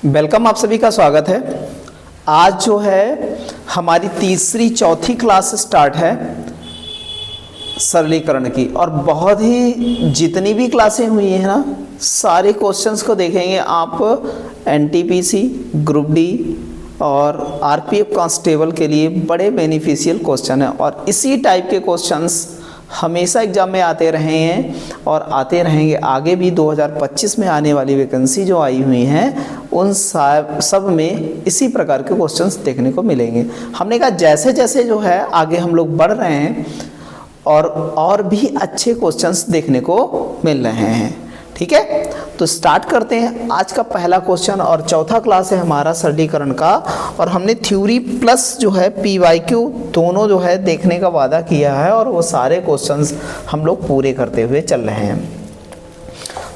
Welcome, आप सभी का स्वागत है। आज जो है हमारी तीसरी चौथी क्लास स्टार्ट है सरलीकरण की, और बहुत ही जितनी भी क्लासें हुई हैं ना, सारे क्वेश्चंस को देखेंगे आप। एनटीपीसी, ग्रुप डी और आरपीएफ कांस्टेबल के लिए बड़े बेनिफिशियल क्वेश्चन है, और इसी टाइप के क्वेश्चंस हमेशा एग्जाम में आते रहे हैं और आते रहेंगे आगे भी। 2025 में आने वाली वैकेंसी जो आई हुई हैं उन सब में इसी प्रकार के क्वेश्चंस देखने को मिलेंगे। हमने कहा जैसे जैसे जो है आगे हम लोग बढ़ रहे हैं और भी अच्छे क्वेश्चंस देखने को मिल रहे हैं। ठीक है, तो स्टार्ट करते हैं। आज का पहला क्वेश्चन और चौथा क्लास है हमारा सरलीकरण का, और हमने थ्योरी प्लस जो है पीवाईक्यू दोनों जो है देखने का वादा किया है, और वो सारे क्वेश्चंस हम लोग पूरे करते हुए चल रहे हैं।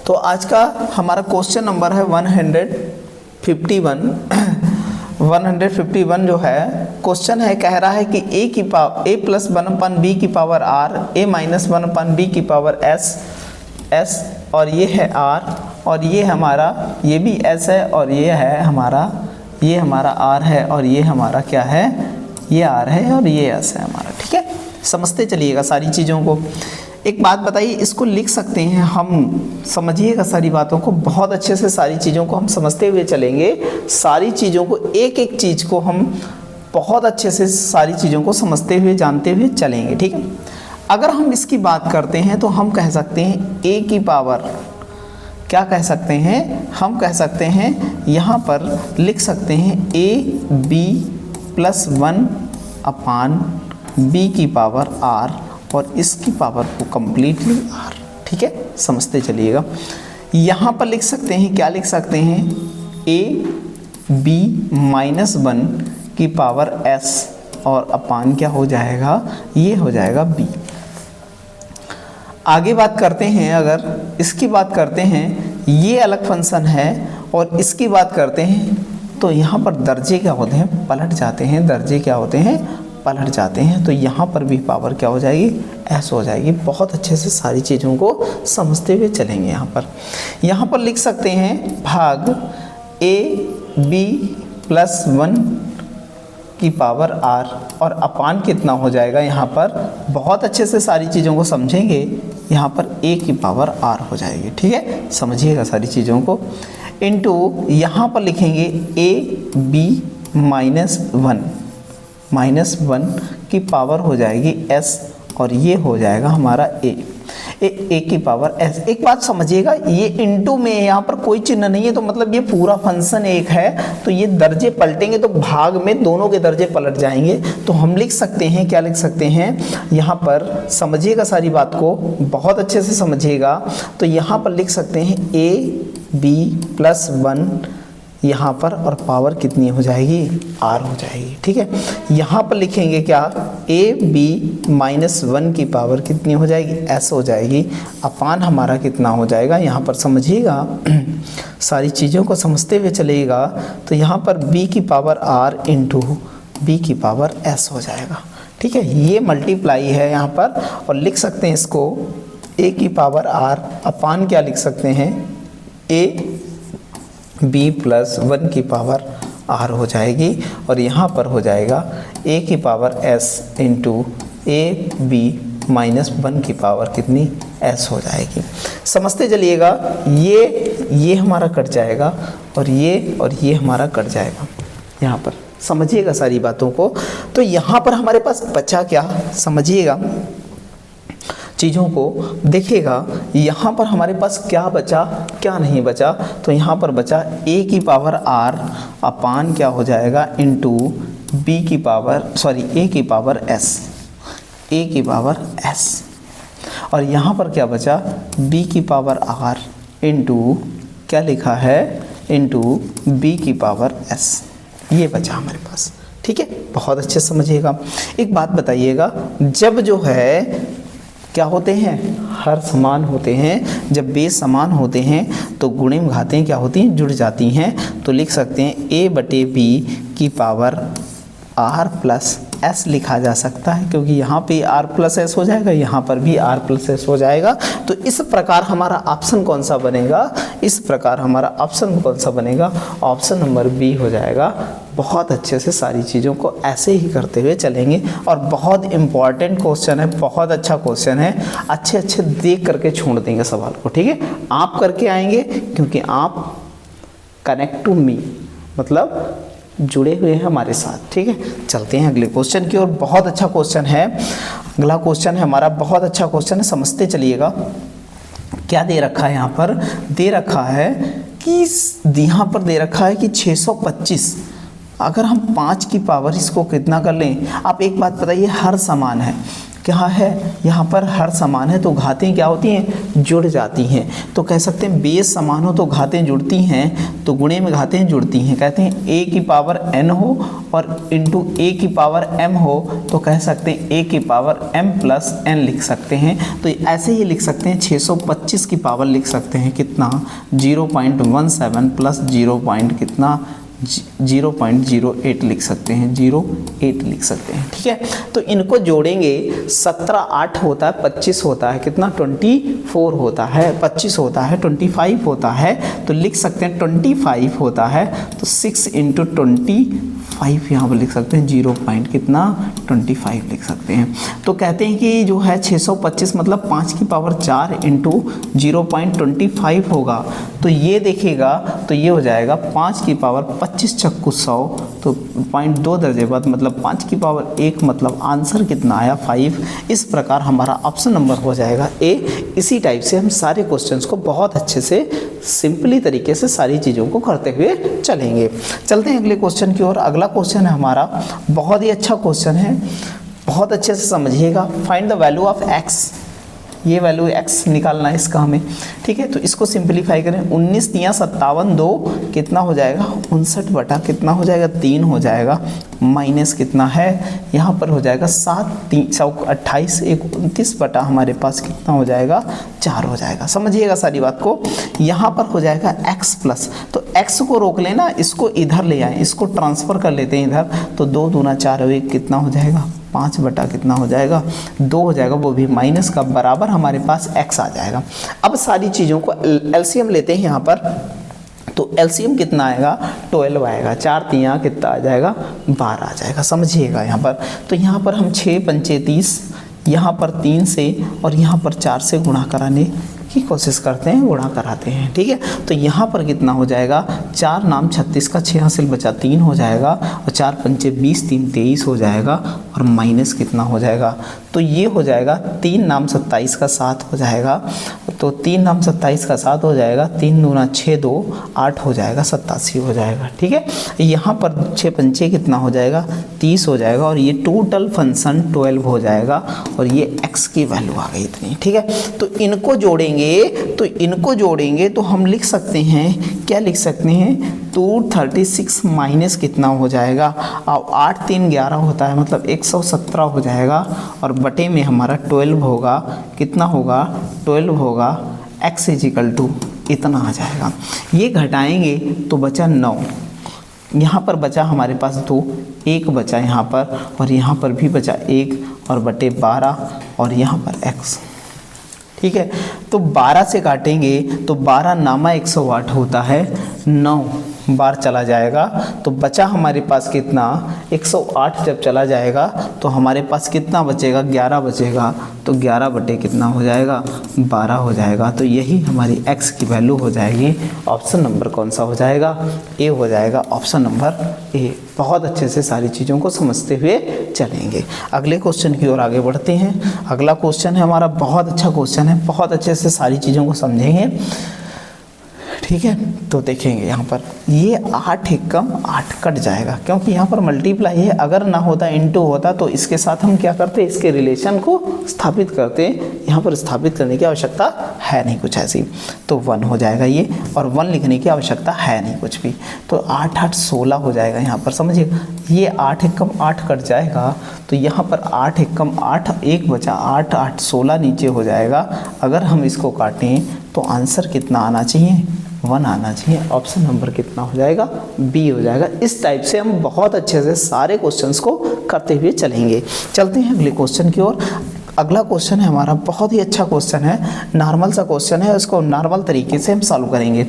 तो आज का हमारा क्वेश्चन नंबर है 151। 151 जो है क्वेश्चन है, कह रहा है कि a प्लस 1/b की power r, a minus 1/b की पावर s, और ये है r, और ये हमारा ये भी s है, और ये हमारा r है, और ये हमारा क्या है, ये r है, और ये s है हमारा। ठीक है, समझते चलिएगा सारी चीज़ों को। एक बात बताइए, इसको लिख सकते हैं हम, समझिएगा सारी बातों को बहुत अच्छे से। सारी चीज़ों को हम समझते हुए चलेंगे, सारी चीज़ों को एक एक चीज़ को हम बहुत अच्छे से सारी चीज़ों को समझते हुए जानते हुए चलेंगे। ठीक है, अगर हम इसकी बात करते हैं तो हम कह सकते हैं a की पावर, क्या कह सकते हैं, हम कह सकते हैं यहाँ पर लिख सकते हैं ab प्लस 1/b की पावर r, और इसकी पावर को कम्प्लीटली r। ठीक है, समझते चलिएगा। यहाँ पर लिख सकते हैं, क्या लिख सकते हैं, ab माइनस 1 की पावर s, और अपान क्या हो जाएगा, ये हो जाएगा b। आगे बात करते हैं, अगर इसकी बात करते हैं, ये अलग फंक्शन है, और इसकी बात करते हैं तो यहाँ पर दर्जे क्या होते हैं, पलट जाते हैं। दर्जे क्या होते हैं, पलट जाते हैं। तो यहाँ पर भी पावर क्या हो जाएगी, ऐसे हो जाएगी। बहुत अच्छे से सारी चीज़ों को समझते हुए चलेंगे। यहाँ पर लिख सकते हैं भाग ab प्लस 1 की पावर r, और अपान कितना हो जाएगा, यहाँ पर बहुत अच्छे से सारी चीज़ों को समझेंगे। यहाँ पर a की पावर r हो जाएगी। ठीक है, समझिएगा सारी चीज़ों को। इनटू यहाँ पर लिखेंगे ab माइनस 1 की पावर हो जाएगी s, और ये हो जाएगा हमारा a की पावर s। एक बात समझिएगा, ये इनटू में यहाँ पर कोई चिन्ह नहीं है, तो मतलब ये पूरा फंक्शन एक है, तो ये दर्जे पलटेंगे तो भाग में दोनों के दर्जे पलट जाएंगे। तो हम लिख सकते हैं, क्या लिख सकते हैं, यहाँ पर समझिएगा सारी बात को बहुत अच्छे से समझिएगा। तो यहाँ पर लिख सकते हैं ab प्लस 1 यहाँ पर, और पावर कितनी हो जाएगी, r हो जाएगी। ठीक है, यहाँ पर लिखेंगे क्या, ab माइनस 1 की पावर कितनी हो जाएगी, s हो जाएगी। अपान हमारा कितना हो जाएगा, यहाँ पर समझिएगा सारी चीज़ों को समझते हुए चलेगा। तो यहाँ पर b की पावर r इंटू b की पावर s हो जाएगा। ठीक है, ये मल्टीप्लाई है यहाँ पर, और लिख सकते हैं इसको a की पावर r अपान क्या लिख सकते हैं, b प्लस 1 की पावर r हो जाएगी, और यहाँ पर हो जाएगा a की power s into ab minus 1 की पावर कितनी, s हो जाएगी। समझते चलिएगा, ये हमारा कट जाएगा, और ये हमारा कट जाएगा। यहाँ पर समझिएगा सारी बातों को। तो यहाँ पर हमारे पास बचा क्या, समझिएगा चीज़ों को देखिएगा। यहाँ पर हमारे पास क्या बचा, क्या नहीं बचा। तो यहाँ पर बचा a की पावर r अपान क्या हो जाएगा, इंटू b की पावर a की पावर s, a की पावर s, और यहाँ पर क्या बचा, b की पावर r इंटू क्या लिखा है, इंटू b की पावर s, ये बचा हमारे पास। ठीक है, बहुत अच्छे से समझिएगा। एक बात बताइएगा, जब जो है क्या होते हैं, हर समान होते हैं, जब बेस समान होते हैं तो गुणे में घातें क्या होती हैं, जुड़ जाती हैं। तो लिख सकते हैं a/b की पावर r प्लस एस लिखा जा सकता है, क्योंकि यहाँ पे आर प्लस एस हो जाएगा, यहाँ पर भी आर प्लस एस हो जाएगा। तो इस प्रकार हमारा ऑप्शन कौन सा बनेगा, इस प्रकार हमारा ऑप्शन कौन सा बनेगा, ऑप्शन नंबर बी हो जाएगा। बहुत अच्छे से सारी चीज़ों को ऐसे ही करते हुए चलेंगे, और बहुत इंपॉर्टेंट क्वेश्चन है, बहुत अच्छा क्वेश्चन है, अच्छे अच्छे देख करके छोड़ देंगे सवाल को, ठीक है। आप करके आएंगे क्योंकि आप कनेक्ट टू मी, मतलब जुड़े हुए हैं हमारे साथ, ठीक है। चलते हैं अगले क्वेश्चन की ओर। बहुत अच्छा क्वेश्चन है, अगला क्वेश्चन है हमारा, बहुत अच्छा क्वेश्चन है, समझते चलिएगा। क्या दे रखा है यहाँ पर, दे रखा है कि यहाँ पर दे रखा है कि 625, अगर हम 5 की पावर इसको कितना कर लें। आप एक बात बताइए, हर समान है, क्या है यहाँ पर हर समान है, तो घातें क्या होती हैं, जुड़ जाती हैं। तो कह सकते हैं बेस समान हो तो घातें जुड़ती हैं, तो गुणे में घातें जुड़ती हैं। कहते हैं a की पावर n हो और इंटू a की पावर m हो, तो कह सकते हैं a की पावर m प्लस n लिख सकते हैं। तो ऐसे ही लिख सकते हैं 625 की पावर लिख सकते हैं कितना, 0.17 प्लस 0.08 लिख सकते हैं, 0.8 लिख सकते हैं, ठीक है। तो इनको जोड़ेंगे, 17 8 होता है, 25 होता है, कितना 24 होता है, 25 होता है, 25 होता है, तो लिख सकते हैं 25 होता है, तो 6 इंटू 25 यहाँ पर लिख सकते हैं, 0.25 लिख सकते हैं। तो कहते हैं कि जो है 625 मतलब 5 की पावर 4 इंटू 0.25 होगा, तो ये देखिएगा, तो ये हो जाएगा 5 की पावर 25 चक्कू 100, तो 0.2 दर्जे बाद मतलब 5 की पावर 1, मतलब आंसर कितना आया 5। इस प्रकार हमारा ऑप्शन नंबर हो जाएगा ए। इसी टाइप से हम सारे क्वेश्चंस को बहुत अच्छे से सिंपली तरीके से सारी चीज़ों को करते हुए चलेंगे। चलते हैं अगले क्वेश्चन की ओर। अगला क्वेश्चन है हमारा, बहुत ही अच्छा क्वेश्चन है, बहुत अच्छे से समझिएगा। Find the value of x, ये वैल्यू x निकालना है इसका हमें, ठीक है। तो इसको सिंपलीफाई करें, 19 तियाँ 57, 2 कितना हो जाएगा, 59 बटा कितना हो जाएगा, 3 हो जाएगा, माइनस कितना है यहाँ पर हो जाएगा 7 3 28, 29 बटा हमारे पास कितना हो जाएगा, 4 हो जाएगा। समझिएगा सारी बात को। यहाँ पर हो जाएगा x प्लस, तो x को रोक लेना, इसको इधर ले आए, इसको ट्रांसफ़र कर लेते हैं इधर, तो 2 दूना 4 और 1 कितना हो जाएगा, 5 बटा कितना हो जाएगा, 2 हो जाएगा, वो भी माइनस का, बराबर हमारे पास x आ जाएगा। अब सारी चीज़ों को एलसीएम लेते हैं यहाँ पर, तो एलसीएम कितना आएगा, 12 आएगा, 4 तियाँ कितना आ जाएगा, 12 आ जाएगा। समझिएगा यहाँ पर, तो यहाँ पर हम 6 पंचे 30, यहाँ पर 3 से और यहाँ पर 4 से गुणा कराने की कोशिश करते हैं, गुणा कराते हैं, ठीक है। तो यहाँ पर कितना हो जाएगा, 4 नाम 36 का 6 हासिल बचा 3 हो जाएगा, और 4 पंचे 20, 3 23 हो जाएगा, और माइनस कितना हो जाएगा, तो ये हो जाएगा 3 नाम 27 का 7 हो जाएगा, तो 3 नाम 27 का 7 हो जाएगा, 3 दूना 6 2 8 हो जाएगा, 87 हो जाएगा, ठीक है। यहाँ पर 6 पंचे कितना हो जाएगा, 30 हो जाएगा, और ये टोटल फंक्शन 12 हो जाएगा, और ये x की वैल्यू आ गई इतनी, ठीक है। तो इनको जोड़ेंगे, तो हम लिख सकते हैं, क्या लिख सकते हैं, 236 माइनस कितना हो जाएगा, अब 8 3 11 होता है, मतलब 117 हो जाएगा, और बटे में हमारा 12 होगा, कितना होगा, 12 होगा, x = इतना आ जाएगा। ये घटाएंगे तो बचा 9, यहाँ पर बचा हमारे पास 2, 1 बचा यहाँ पर, और यहाँ पर भी बचा 1, और बटे 12, और यहाँ पर x, ठीक है। तो 12 से काटेंगे तो 12 नामा 108 होता है, 9 बार चला जाएगा, तो बचा हमारे पास कितना, 108 जब चला जाएगा तो हमारे पास कितना बचेगा, 11 बचेगा, तो 11 बटे कितना हो जाएगा, 12 हो जाएगा। तो यही हमारी x की वैल्यू हो जाएगी। ऑप्शन नंबर कौन सा हो जाएगा, ए हो जाएगा, ऑप्शन नंबर ए। बहुत अच्छे से सारी चीज़ों को समझते हुए चलेंगे। अगले क्वेश्चन की ओर आगे बढ़ते हैं। अगला क्वेश्चन है हमारा, बहुत अच्छा क्वेश्चन है, बहुत अच्छे से सारी चीज़ों को समझेंगे, ठीक है। तो देखेंगे यहाँ पर ये 8 एकम 8 कट जाएगा, क्योंकि यहाँ पर मल्टीप्लाई है, अगर ना होता इनटू होता तो इसके साथ हम क्या करते, इसके रिलेशन को स्थापित करते। यहाँ पर स्थापित करने की आवश्यकता है नहीं कुछ ऐसी, तो 1 हो जाएगा ये, और 1 लिखने की आवश्यकता है नहीं कुछ भी, तो 8 8 16 हो जाएगा। यहाँ पर समझिए, ये 8 एकम 8 कट जाएगा, तो यहाँ पर 8 एकम 8, 1 बचा, 8 8 16 नीचे हो जाएगा। अगर हम इसको काटें तो आंसर कितना आना चाहिए, 1 आना चाहिए। ऑप्शन नंबर कितना हो जाएगा? बी हो जाएगा। इस टाइप से हम बहुत अच्छे से सारे क्वेश्चंस को करते हुए चलेंगे। चलते हैं अगले क्वेश्चन की ओर। अगला क्वेश्चन है हमारा, बहुत ही अच्छा क्वेश्चन है, नॉर्मल सा क्वेश्चन है, उसको नॉर्मल तरीके से हम सॉल्व करेंगे।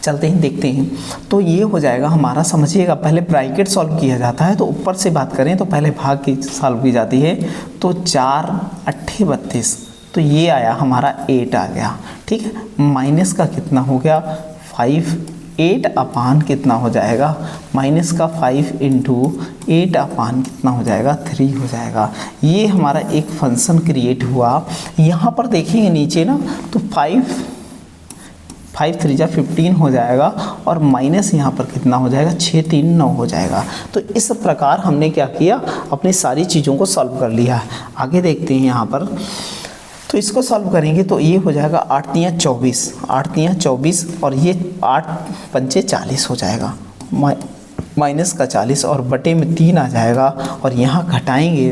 चलते हैं देखते हैं। तो ये हो जाएगा हमारा, समझिएगा, पहले ब्रैकेट सॉल्व किया जाता है, तो ऊपर से बात करें तो पहले भाग की सॉल्व की जाती है। तो 4 8 32, तो ये आया हमारा 8 आ गया, ठीक है। माइनस का कितना हो गया? 5, 8 अपान कितना हो जाएगा? माइनस का 5 इंटू 8 अपान कितना हो जाएगा? 3 हो जाएगा। ये हमारा एक फंक्शन क्रिएट हुआ। यहाँ पर देखेंगे नीचे ना, तो 5 3 जा 15 हो जाएगा, और माइनस यहाँ पर कितना हो जाएगा? 6 3 9 हो जाएगा। तो इस प्रकार हमने क्या किया? अपनी सारी चीज़ों को सॉल्व कर लिया। आगे देखते हैं यहाँ पर, तो इसको सॉल्व करेंगे तो ये हो जाएगा 8 3 24, 8 3 24, और ये 8 5 40 हो जाएगा, माइनस का 40 और बटे में 3 आ जाएगा, और यहाँ घटाएंगे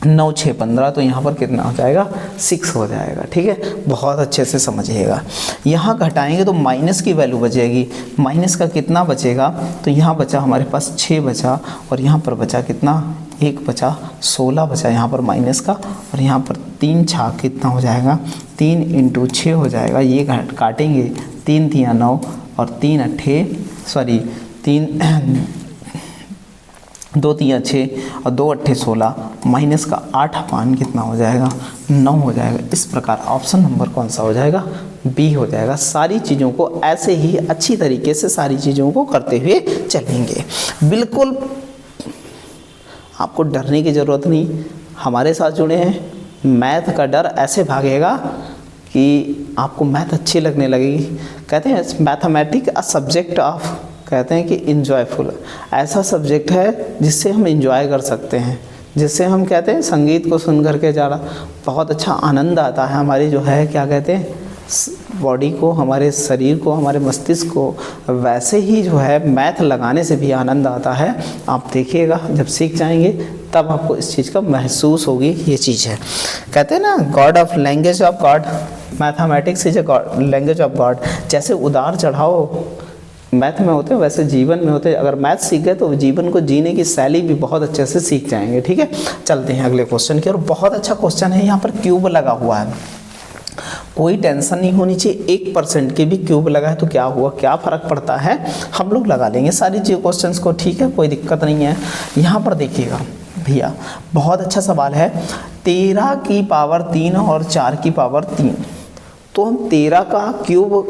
9 6 15, तो यहाँ पर कितना हो जाएगा? 6 हो जाएगा, ठीक है। बहुत अच्छे से समझिएगा। यहाँ घटाएंगे तो माइनस की वैल्यू बचेगी, माइनस का कितना बचेगा? तो यहाँ बचा हमारे पास 6 बचा, और यहाँ पर बचा कितना? 1 बचा, 16 बचा यहाँ पर माइनस का, और यहाँ पर 3 छाक कितना हो जाएगा? 3 इंटू 6 हो जाएगा। ये काटेंगे, 3 3 9, और 3 2 3 6, और 2 8 16, माइनस का 8 अपान कितना हो जाएगा? 9 हो जाएगा। इस प्रकार ऑप्शन नंबर कौन सा हो जाएगा? बी हो जाएगा। सारी चीज़ों को ऐसे ही अच्छी तरीके से सारी चीज़ों को करते हुए चलेंगे। बिल्कुल आपको डरने की ज़रूरत नहीं, हमारे साथ जुड़े हैं। मैथ का डर ऐसे भागेगा कि आपको मैथ अच्छी लगने लगेगी। कहते हैं मैथमेटिक्स अ सब्जेक्ट ऑफ, कहते हैं कि इंजॉयफुल, ऐसा सब्जेक्ट है जिससे हम इंजॉय कर सकते हैं, जिससे हम कहते हैं संगीत को सुन करके ज़्यादा बहुत अच्छा आनंद आता है। हमारी जो है क्या कहते हैं, बॉडी को, हमारे शरीर को, हमारे मस्तिष्क को, वैसे ही जो है मैथ लगाने से भी आनंद आता है। आप देखिएगा, जब सीख जाएंगे तब आपको इस चीज़ का महसूस होगी। ये चीज़ है, कहते हैं ना, God of language of God, mathematics is a language of God. जैसे उतार चढ़ाव मैथ में होते हैं वैसे जीवन में होते हैं। अगर मैथ सीख गए तो जीवन को जीने की शैली भी बहुत अच्छे से सीख जाएंगे, ठीक है। चलते हैं अगले क्वेश्चन की। और बहुत अच्छा क्वेश्चन है, यहाँ पर क्यूब लगा हुआ है, कोई टेंशन नहीं होनी चाहिए। 1% के भी क्यूब लगा है तो क्या हुआ, क्या फ़र्क पड़ता है, हम लोग लगा लेंगे सारी चीज़ क्वेश्चंस को, ठीक है, कोई दिक्कत नहीं है। यहाँ पर देखिएगा भैया, बहुत अच्छा सवाल है। 13 की पावर 3 और 4 की पावर 3, तो हम 13 का क्यूब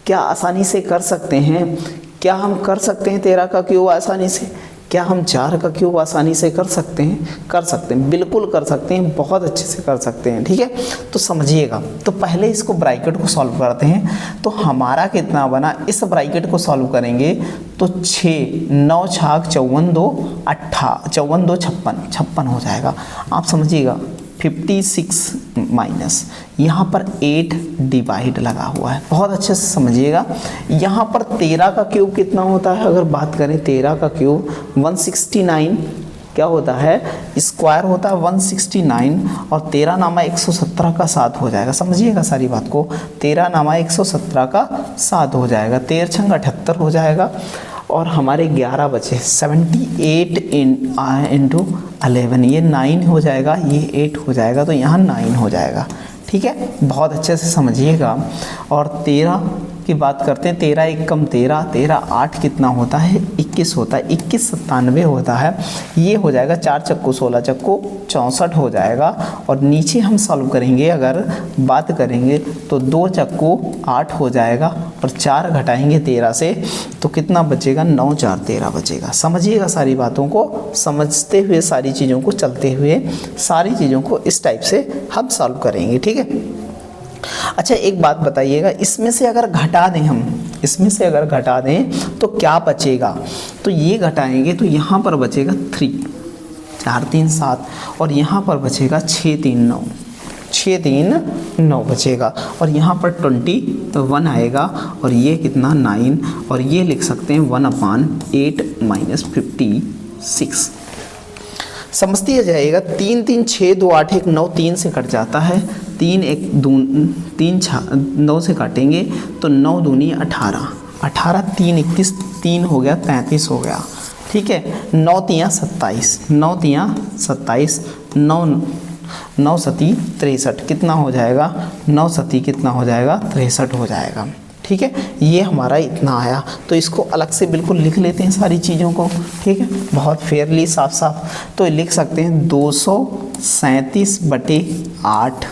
क्या आसानी से कर सकते हैं? क्या हम कर सकते हैं 13 का क्यूब आसानी से? क्या हम 4 का क्यूब आसानी से कर सकते हैं? कर सकते हैं, बिल्कुल कर सकते हैं, बहुत अच्छे से कर सकते हैं, ठीक है। तो समझिएगा, तो पहले इसको ब्रैकेट को सॉल्व करते हैं। तो हमारा कितना बना, इस ब्रैकेट को सॉल्व करेंगे तो 6 9 छाक 54 2 54 2 56 हो जाएगा। आप समझिएगा 56 माइनस, यहाँ पर 8 डिवाइड लगा हुआ है, बहुत अच्छे से समझिएगा। यहाँ पर 13 का क्यूब कितना होता है, अगर बात करें 13 का क्यूब 169 क्या होता है, स्क्वायर होता है 169, और 13 नामा 117 का 7 हो जाएगा। समझिएगा सारी बात को, 13 नामा 117 का 7 हो जाएगा, 13 छंग 78 हो जाएगा, और हमारे 11 बचे 78 इंटू 11, ये 9 हो जाएगा, ये 8 हो जाएगा, तो यहाँ 9 हो जाएगा, ठीक है। बहुत अच्छे से समझिएगा। और 13 की बात करते हैं, 13 1 कम 13, 13 8 कितना होता है, 21 होता है, 21 97 होता है, ये हो जाएगा। 4 चक्कू 16 चक्कू 64 हो जाएगा। और नीचे हम सॉल्व करेंगे, अगर बात करेंगे तो 2 चक्कू 8 हो जाएगा, और 4 घटाएंगे 13 से तो कितना बचेगा, 9 4 13 बचेगा। समझिएगा सारी बातों को, समझते हुए सारी चीज़ों को, चलते हुए सारी चीज़ों को इस टाइप से हम सॉल्व करेंगे, ठीक है। अच्छा एक बात बताइएगा, इसमें से अगर घटा दें हम, इसमें से अगर घटा दें तो क्या बचेगा, तो ये घटाएंगे तो यहाँ पर बचेगा 3 4 3 7, और यहाँ पर बचेगा 6 3 9, 6 3 9 बचेगा, और यहाँ पर 21 आएगा, और ये कितना 9, और ये लिख सकते हैं 1/8 - 56। समझती है जाएगा। 3 3 6 2 8 1 9 3 से कट जाता है, 3 1 2 3 9 से काटेंगे तो 9 दूनी 18, 18 3 31 3 हो गया 33 हो गया, ठीक है। 9 तियाँ 27, 9 तियाँ 27, 9 9 सती 63 कितना हो जाएगा, 9 सती कितना हो जाएगा 63 हो जाएगा, ठीक है। ये हमारा इतना आया, तो इसको अलग से बिल्कुल लिख लेते हैं सारी चीज़ों को, ठीक है, बहुत फेयरली साफ साफ। तो लिख सकते हैं 237/8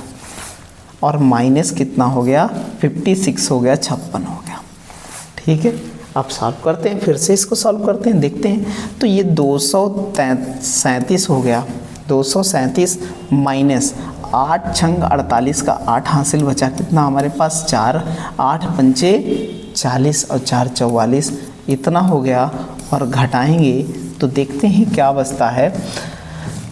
और माइनस कितना हो गया 56 हो गया, 56 हो गया, ठीक है। अब सॉल्व करते हैं, फिर से इसको सॉल्व करते हैं, देखते हैं। तो ये 237 हो गया, 237 माइनस 8 छंग 48 का 8 हासिल बचा, कितना हमारे पास 4, 8 पंचे 40 और 4 44 इतना हो गया। और घटाएंगे तो देखते हैं क्या बचता है।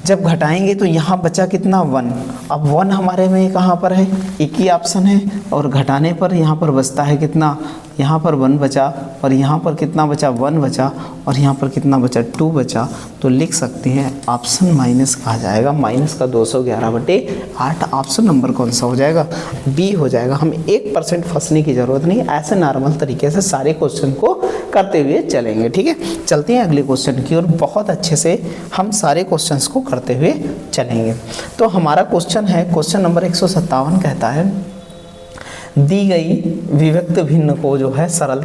जब घटाएंगे तो यहाँ बचा कितना 1। अब 1 हमारे में कहाँ पर है, एक ही ऑप्शन है, और घटाने पर यहाँ पर बचता है कितना, यहाँ पर 1 बचा, और यहाँ पर कितना बचा 1 बचा, और यहाँ पर कितना बचा 2 बचा। तो लिख सकते हैं ऑप्शन माइनस कहा जाएगा, माइनस का 211/8। ऑप्शन नंबर कौन सा हो जाएगा, बी हो जाएगा। हम 1% फंसने की ज़रूरत नहीं, ऐसे नॉर्मल तरीके से सारे क्वेश्चन को करते हुए चलेंगे, ठीक है। चलते हैं अगले क्वेश्चन की ओर, बहुत अच्छे से हम सारे क्वेश्चंस को करते हुए चलेंगे। तो हमारा क्वेश्चन है, क्वेश्चन नंबर 157 कहता है, दी गई विभक्त भिन्न को जो है सरल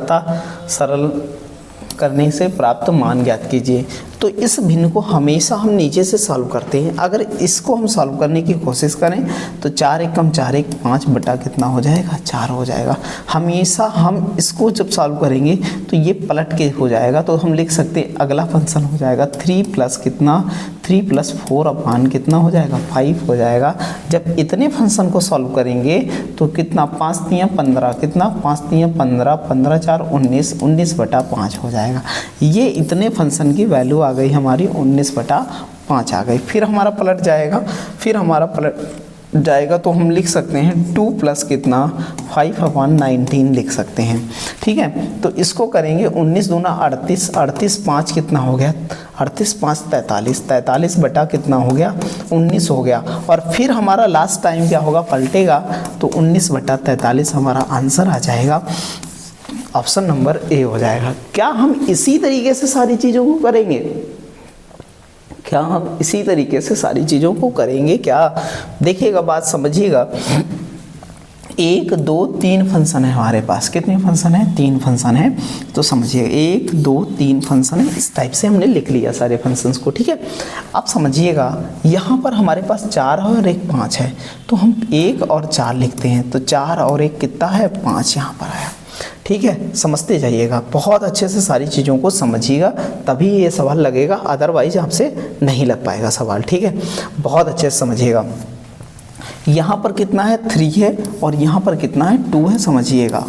करने से प्राप्त मान ज्ञात कीजिए। तो इस भिन्न को हमेशा हम नीचे से सॉल्व करते हैं। अगर इसको हम सॉल्व करने की कोशिश करें तो 4 1 कम 4 1 5 बटा कितना हो जाएगा 4 हो जाएगा। हमेशा हम इसको जब सॉल्व करेंगे तो ये पलट के हो जाएगा। तो हम लिख सकते हैं अगला फंक्शन हो जाएगा 3 प्लस कितना 3 + 4 अपान कितना हो जाएगा 5 हो जाएगा। जब इतने फंक्शन को सॉल्व करेंगे तो कितना 5 3 15 कितना 5 3 15 15 4 19 19 बटा 5 हो जाएगा। ये इतने फंक्शन की वैल्यू आ गई हमारी 19 बटा 5 आ गई। फिर हमारा पलट जाएगा तो हम लिख सकते हैं 2 प्लस कितना 5/19 लिख सकते हैं, ठीक है। तो इसको करेंगे 19 दूना 38 38 5 कितना हो गया 38 5 43 43 बटा कितना हो गया 19 हो गया। और फिर हमारा लास्ट टाइम क्या होगा पलटेगा तो 19 बटा 43 हमारा आंसर आ जाएगा। ऑप्शन नंबर ए हो जाएगा। क्या हम इसी तरीके से सारी चीज़ों को करेंगे, क्या हम इसी तरीके से सारी चीज़ों को करेंगे क्या? देखिएगा, बात समझिएगा। 1 2 3 फंक्शन है हमारे पास। कितने फंक्शन है 3 फंक्शन है। तो समझिए 1 2 3 फंक्शन है। इस टाइप से हमने लिख लिया सारे फंक्शंस को, ठीक है। अब समझिएगा यहाँ पर हमारे पास 4 है और 1 5 है। तो हम 1 और 4 लिखते हैं। तो 4 और 1 कितना है 5 यहाँ पर आया, ठीक है। समझते जाइएगा, बहुत अच्छे से सारी चीज़ों को समझिएगा, तभी ये सवाल लगेगा, अदरवाइज आपसे नहीं लग पाएगा सवाल, ठीक है। बहुत अच्छे से समझिएगा। यहाँ पर कितना है 3 है और यहाँ पर कितना है 2 है, समझिएगा।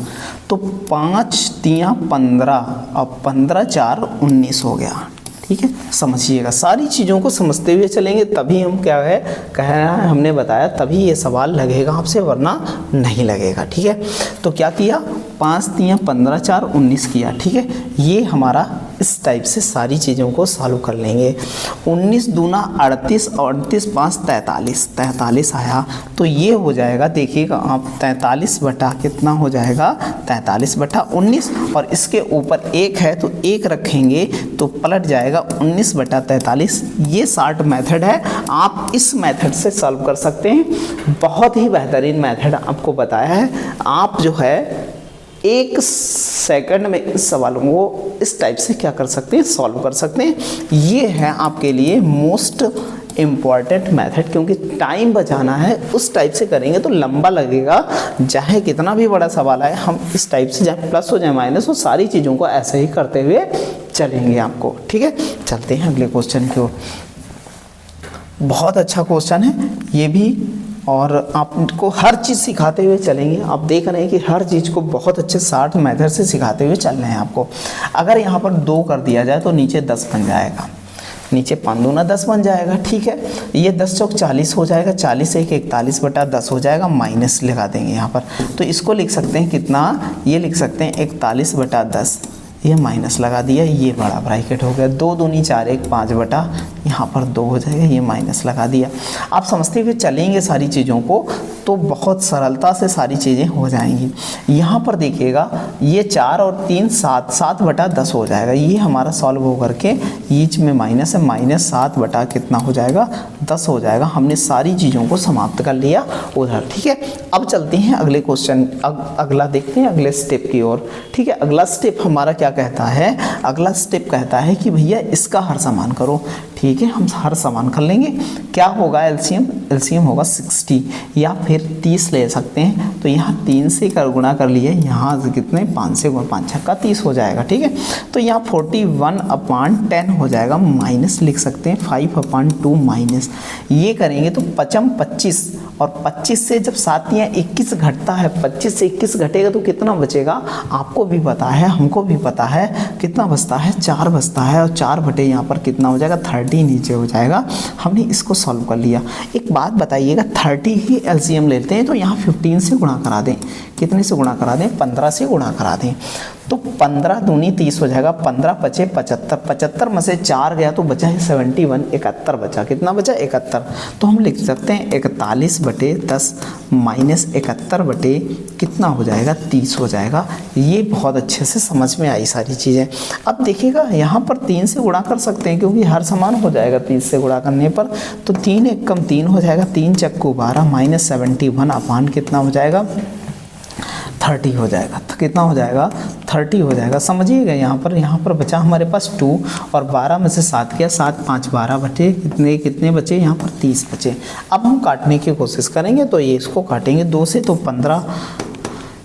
तो 5 3 15 और 15 4 19 हो गया, ठीक है। समझिएगा, सारी चीज़ों को समझते हुए चलेंगे तभी हम क्या है कह रहे हैं, हमने बताया तभी ये सवाल लगेगा आपसे, वरना नहीं लगेगा, ठीक है। तो क्या किया 5 3 15 4 19 किया, ठीक है। ये हमारा इस टाइप से सारी चीज़ों को सॉल्व कर लेंगे। 19 दूना 38 और 38 5 43 43 आया। तो ये हो जाएगा, देखिएगा आप 43 बटा कितना हो जाएगा 43 बटा 19 और इसके ऊपर 1 है तो 1 रखेंगे तो पलट जाएगा 19 बटा 43। ये शॉर्ट मेथड है, आप इस मेथड से सॉल्व कर सकते हैं। बहुत ही बेहतरीन मेथड आपको बताया है। आप जो है 1 सेकंड में इस सवालों को इस टाइप से क्या कर सकते हैं सॉल्व कर सकते हैं। ये है आपके लिए मोस्ट इम्पॉर्टेंट मेथड, क्योंकि टाइम बचाना है। उस टाइप से करेंगे तो लंबा लगेगा, चाहे कितना भी बड़ा सवाल आए। हम इस टाइप से चाहे प्लस हो चाहे माइनस हो, सारी चीज़ों को ऐसे ही करते हुए चलेंगे आपको, ठीक है। चलते हैं अगले क्वेश्चन की ओर। बहुत अच्छा क्वेश्चन है ये भी, और आपको हर चीज़ सिखाते हुए चलेंगे। आप देख रहे हैं कि हर चीज़ को बहुत अच्छे शॉर्ट मेथड से सिखाते हुए चल रहे हैं आपको। अगर यहाँ पर 2 कर दिया जाए तो नीचे 10 बन जाएगा, नीचे 5 दूना 10 बन जाएगा, ठीक है। ये 10 चौक 40 हो जाएगा, 40 1 41 बटा 10 हो जाएगा, माइनस लगा देंगे यहाँ पर। तो इसको लिख सकते हैं कितना, ये लिख सकते हैं 41 बटा 10, ये माइनस लगा दिया, ये बड़ा ब्रैकेट हो गया। 2 दूनी 4 1 5 बटा यहाँ पर 2 हो जाएगा, ये माइनस लगा दिया। आप समझते हुए चलेंगे सारी चीज़ों को तो बहुत सरलता से सारी चीज़ें हो जाएंगी। यहाँ पर देखिएगा ये 4 और 3 7, 7/10 हो जाएगा। ये हमारा सॉल्व हो करके ईच में माइनस है, -7 बटा कितना हो जाएगा 10 हो जाएगा। हमने सारी चीज़ों को समाप्त कर लिया उधर। ठीक है, अब चलते हैं अगले क्वेश्चन, अगला देखते हैं अगले स्टेप की ओर। ठीक है, अगला स्टेप हमारा क्या कहता है, अगला स्टेप कहता है कि भैया इसका हर समान करो। ठीक है, हम हर समान कर लेंगे। क्या होगा एलसीएम, एलसीएम होगा 60 या फिर 30 ले सकते हैं। तो यहाँ 3 से गुणा कर लिए, यहाँ से कितने 5 से 5 छक्का 30 हो जाएगा। ठीक है, तो यहाँ 41/10 हो जाएगा, माइनस लिख सकते हैं 5/2 माइनस। ये करेंगे तो 25 और 25 से जब 7 या 21 घटता है, 25 से 21 घटेगा तो कितना बचेगा आपको भी पता है, हमको भी पता है, कितना बचता है 4 बचता है। और 4 बटे यहाँ पर कितना हो जाएगा 30 नीचे हो जाएगा। हमने इसको सॉल्व कर लिया। एक बात बताइएगा 30 ही एलसीएम लेते हैं तो यहाँ 15 से गुणा करा दें, कितने से गुणा करा दें 15 से गुणा करा दें। तो 15 दूनी 30 हो जाएगा, 15 पचे 75, 75 में से 4 गया तो बचा है 71, 71 बचा, कितना बचा 71। तो हम लिख सकते हैं 41/10 माइनस 71 बटे कितना हो जाएगा 30 हो जाएगा। ये बहुत अच्छे से समझ में आई सारी चीज़ें। अब देखिएगा यहाँ पर 3 से गुणा कर सकते हैं क्योंकि हर समान हो जाएगा 30 से गुणा करने पर। तो 3 1 कम 3 हो जाएगा, 3 चक्कू 12 माइनस 71 अपान कितना हो जाएगा 30 हो जाएगा। तो कितना हो जाएगा 30 हो जाएगा। समझिएगा यहाँ पर बचा हमारे पास 2 और 12 में से 7 किया, 7 5 12 बचे, कितने बचे यहाँ पर 30 बचे। अब हम काटने की कोशिश करेंगे तो ये इसको काटेंगे 2 से तो 15,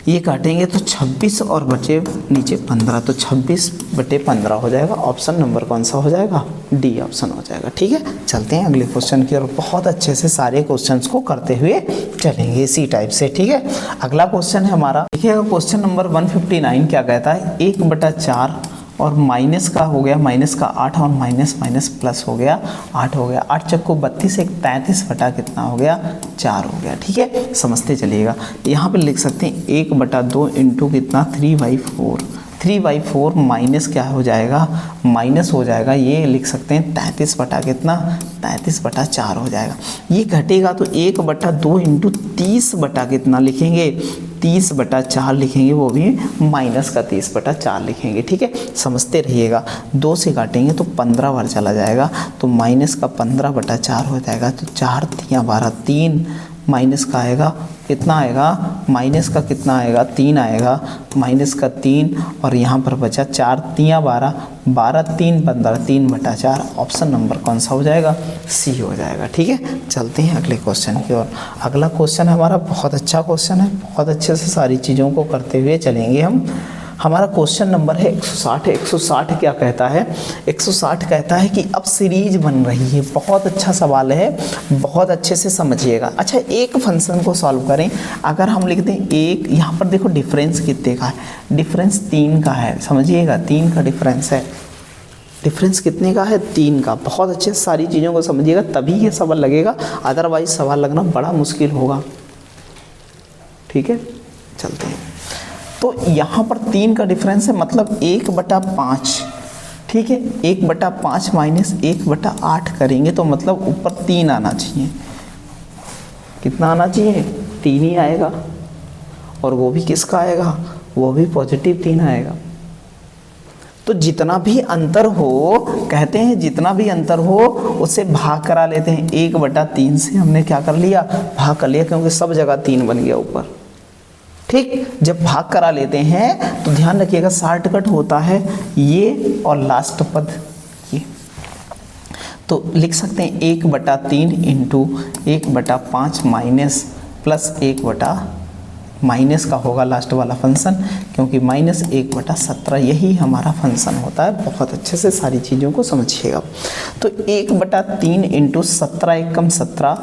ये काटेंगे तो 26 और बचे नीचे 15, तो 26/15 हो जाएगा। ऑप्शन नंबर कौन सा हो जाएगा, डी ऑप्शन हो जाएगा। ठीक है, चलते हैं अगले क्वेश्चन की ओर। बहुत अच्छे से सारे क्वेश्चंस को करते हुए चलेंगे इसी टाइप से। ठीक है, अगला क्वेश्चन है हमारा, देखिएगा क्वेश्चन नंबर 159 क्या कहता है, 1/4 और माइनस का हो गया, माइनस का 8 और माइनस माइनस प्लस हो गया 8 हो गया। 8 चक्को 32, 33 बटा कितना हो गया 4 हो गया। ठीक है, समझते चलिएगा। यहाँ पे लिख सकते हैं 1/2 इंटू कितना 3/4, 3/4 माइनस क्या हो जाएगा, माइनस हो जाएगा, ये लिख सकते हैं 33 बटा कितना 33/4 हो जाएगा। ये घटेगा तो 1/2 इंटू 30 बटा कितना लिखेंगे 30/4 लिखेंगे, वो भी माइनस का 30/4 लिखेंगे। ठीक है, समझते रहिएगा। 2 से काटेंगे तो 15 बार चला जाएगा, तो माइनस का 15/4 हो जाएगा। तो 4 3 12, 3 माइनस का आएगा कितना आएगा, माइनस का कितना आएगा 3 आएगा, माइनस का 3 और यहाँ पर बचा 4 3 12, 12 3 15, 3/4। ऑप्शन नंबर कौन सा हो जाएगा, सी हो जाएगा। ठीक है, चलते हैं अगले क्वेश्चन की ओर। अगला क्वेश्चन हमारा बहुत अच्छा क्वेश्चन है, बहुत अच्छे से सारी चीज़ों को करते हुए चलेंगे हम। हमारा क्वेश्चन नंबर है 160। 160 क्या कहता है, 160 कहता है कि अब सीरीज बन रही है। बहुत अच्छा सवाल है, बहुत अच्छे से समझिएगा। अच्छा, एक फंक्शन को सॉल्व करें, अगर हम लिखते हैं एक, यहाँ पर देखो डिफरेंस कितने का है, डिफरेंस 3 का है। समझिएगा 3 का डिफरेंस है, डिफरेंस कितने का है 3 का। बहुत अच्छे से सारी चीज़ों को समझिएगा तभी ये सवाल लगेगा, अदरवाइज सवाल लगना बड़ा मुश्किल होगा। ठीक है, चलते हैं। तो यहाँ पर 3 का डिफरेंस है, मतलब 1/5। ठीक है, 1/5 माइनस 1/8 करेंगे तो मतलब ऊपर 3 आना चाहिए। कितना आना चाहिए 3 ही आएगा, और वो भी किसका आएगा, वो भी पॉजिटिव 3 आएगा। तो जितना भी अंतर हो, कहते हैं जितना भी अंतर हो उससे भाग करा लेते हैं। 1/3 से हमने क्या कर लिया, भाग कर लिया, क्योंकि सब जगह 3 बन गया ऊपर। ठीक, जब भाग करा लेते हैं तो ध्यान रखिएगा शॉर्टकट होता है ये और लास्ट पद ये। तो लिख सकते हैं 1/3 इंटू 1/5 माइनस प्लस 1 माइनस का होगा लास्ट वाला फंक्शन, क्योंकि माइनस 1/17 यही हमारा फंक्शन होता है। बहुत अच्छे से सारी चीज़ों को समझिएगा। तो 1/3 इंटू 17 एकम 17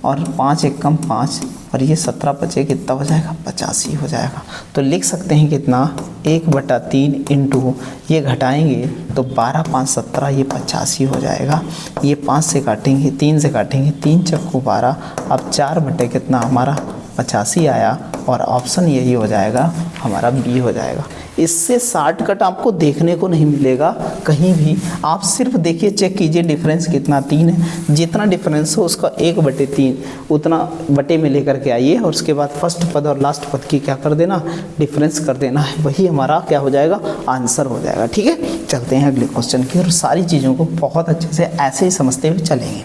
और 5 एकम 5 और ये 17 बचे कितना हो जाएगा 85 हो जाएगा। तो लिख सकते हैं कितना 1/3 इंटू ये घटाएंगे तो 12 5 17, ये 85 हो जाएगा। ये 5 से काटेंगे, 3 से काटेंगे, 3 चक्कू 12, अब 4 बटे कितना हमारा 85 आया, और ऑप्शन यही हो जाएगा हमारा बी हो जाएगा। इससे शॉर्टकट आपको देखने को नहीं मिलेगा कहीं भी। आप सिर्फ देखिए, चेक कीजिए डिफरेंस कितना 3 है। जितना डिफरेंस हो उसका 1/3 उतना बटे में लेकर के आइए और उसके बाद फर्स्ट पद और लास्ट पद की क्या कर देना, डिफरेंस कर देना है। वही हमारा क्या हो जाएगा, आंसर हो जाएगा। ठीक है, चलते हैं अगले क्वेश्चन की और सारी चीज़ों को बहुत अच्छे से ऐसे ही समझते हुए चलेंगे।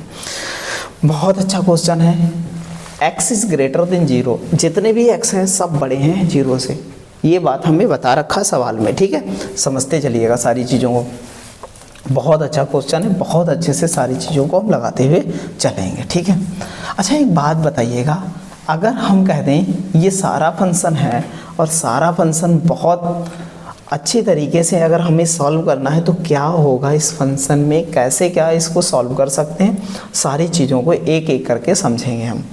बहुत अच्छा क्वेश्चन है। x इज़ ग्रेटर देन 0, जितने भी x हैं सब बड़े हैं 0 से। ये बात हमें बता रखा सवाल में। ठीक है, समझते चलिएगा सारी चीज़ों को। बहुत अच्छा क्वेश्चन है, बहुत अच्छे से सारी चीज़ों को हम लगाते हुए चलेंगे। ठीक है, अच्छा एक बात बताइएगा, अगर हम कह दें ये सारा फंक्शन है और सारा फंक्शन बहुत अच्छी तरीके से अगर हमें सॉल्व करना है तो क्या होगा इस फंक्शन में, कैसे क्या इसको सॉल्व कर सकते हैं, सारी चीज़ों को एक एक करके समझेंगे हम।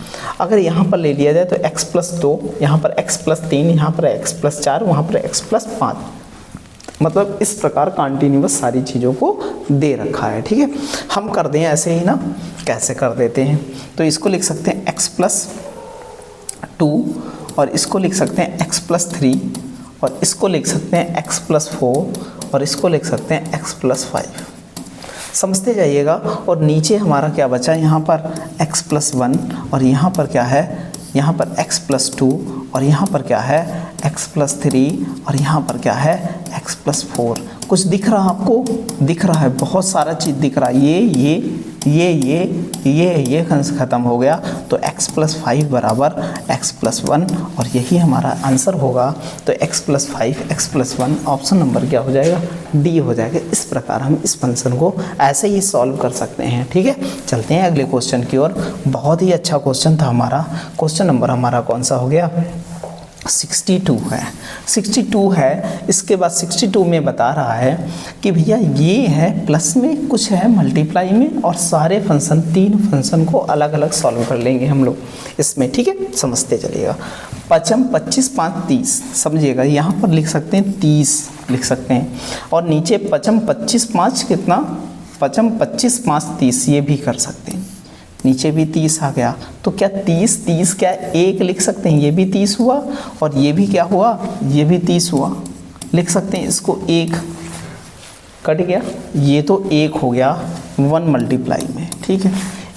अगर यहाँ पर ले लिया जाए तो x+2, यहाँ पर x+3, यहाँ पर x+4, वहाँ पर x+5, मतलब इस प्रकार कंटिन्यूअस सारी चीज़ों को दे रखा है। ठीक है, हम कर दें ऐसे ही ना, कैसे कर देते हैं, तो इसको लिख सकते हैं x+2 और इसको लिख सकते हैं x+3 और इसको लिख सकते हैं x+4 और इसको लिख सकते हैं x+5। समझते जाइएगा। और नीचे हमारा क्या बचा, यहाँ पर x+1 और यहाँ पर क्या है, यहाँ पर x+2 और यहाँ पर क्या है x+3 और यहाँ पर क्या है x+4। कुछ दिख रहा आपको, दिख रहा है, बहुत सारा चीज़ दिख रहा है। ये ख़त्म हो गया तो x+5 बराबर x+1 और यही हमारा आंसर होगा। तो x+5 x+1 ऑप्शन नंबर क्या हो जाएगा, डी हो जाएगा। इस प्रकार हम इस फंक्शन को ऐसे ही सॉल्व कर सकते हैं। ठीक है, चलते हैं अगले क्वेश्चन की ओर। बहुत ही अच्छा क्वेश्चन था हमारा। क्वेश्चन नंबर हमारा कौन सा हो गया, 62 है। 62 है। इसके बाद 62 में बता रहा है कि भैया ये है प्लस में, कुछ है मल्टीप्लाई में, और सारे फंक्शन 3 फंक्शन को अलग अलग सॉल्व कर लेंगे हम लोग इसमें। ठीक है, समझते चलिएगा। 5 25 5 30, समझिएगा, यहाँ पर लिख सकते हैं 30 लिख सकते हैं और नीचे 5 25 5 कितना, 5 25 5 30 ये भी कर सकते हैं। नीचे भी 30 आ गया तो क्या 30 क्या 1 लिख सकते हैं, ये भी 30 हुआ और ये भी क्या हुआ, ये भी 30 हुआ, लिख सकते हैं इसको 1 कट गया, ये तो 1 हो गया 1 मल्टीप्लाई में। ठीक है,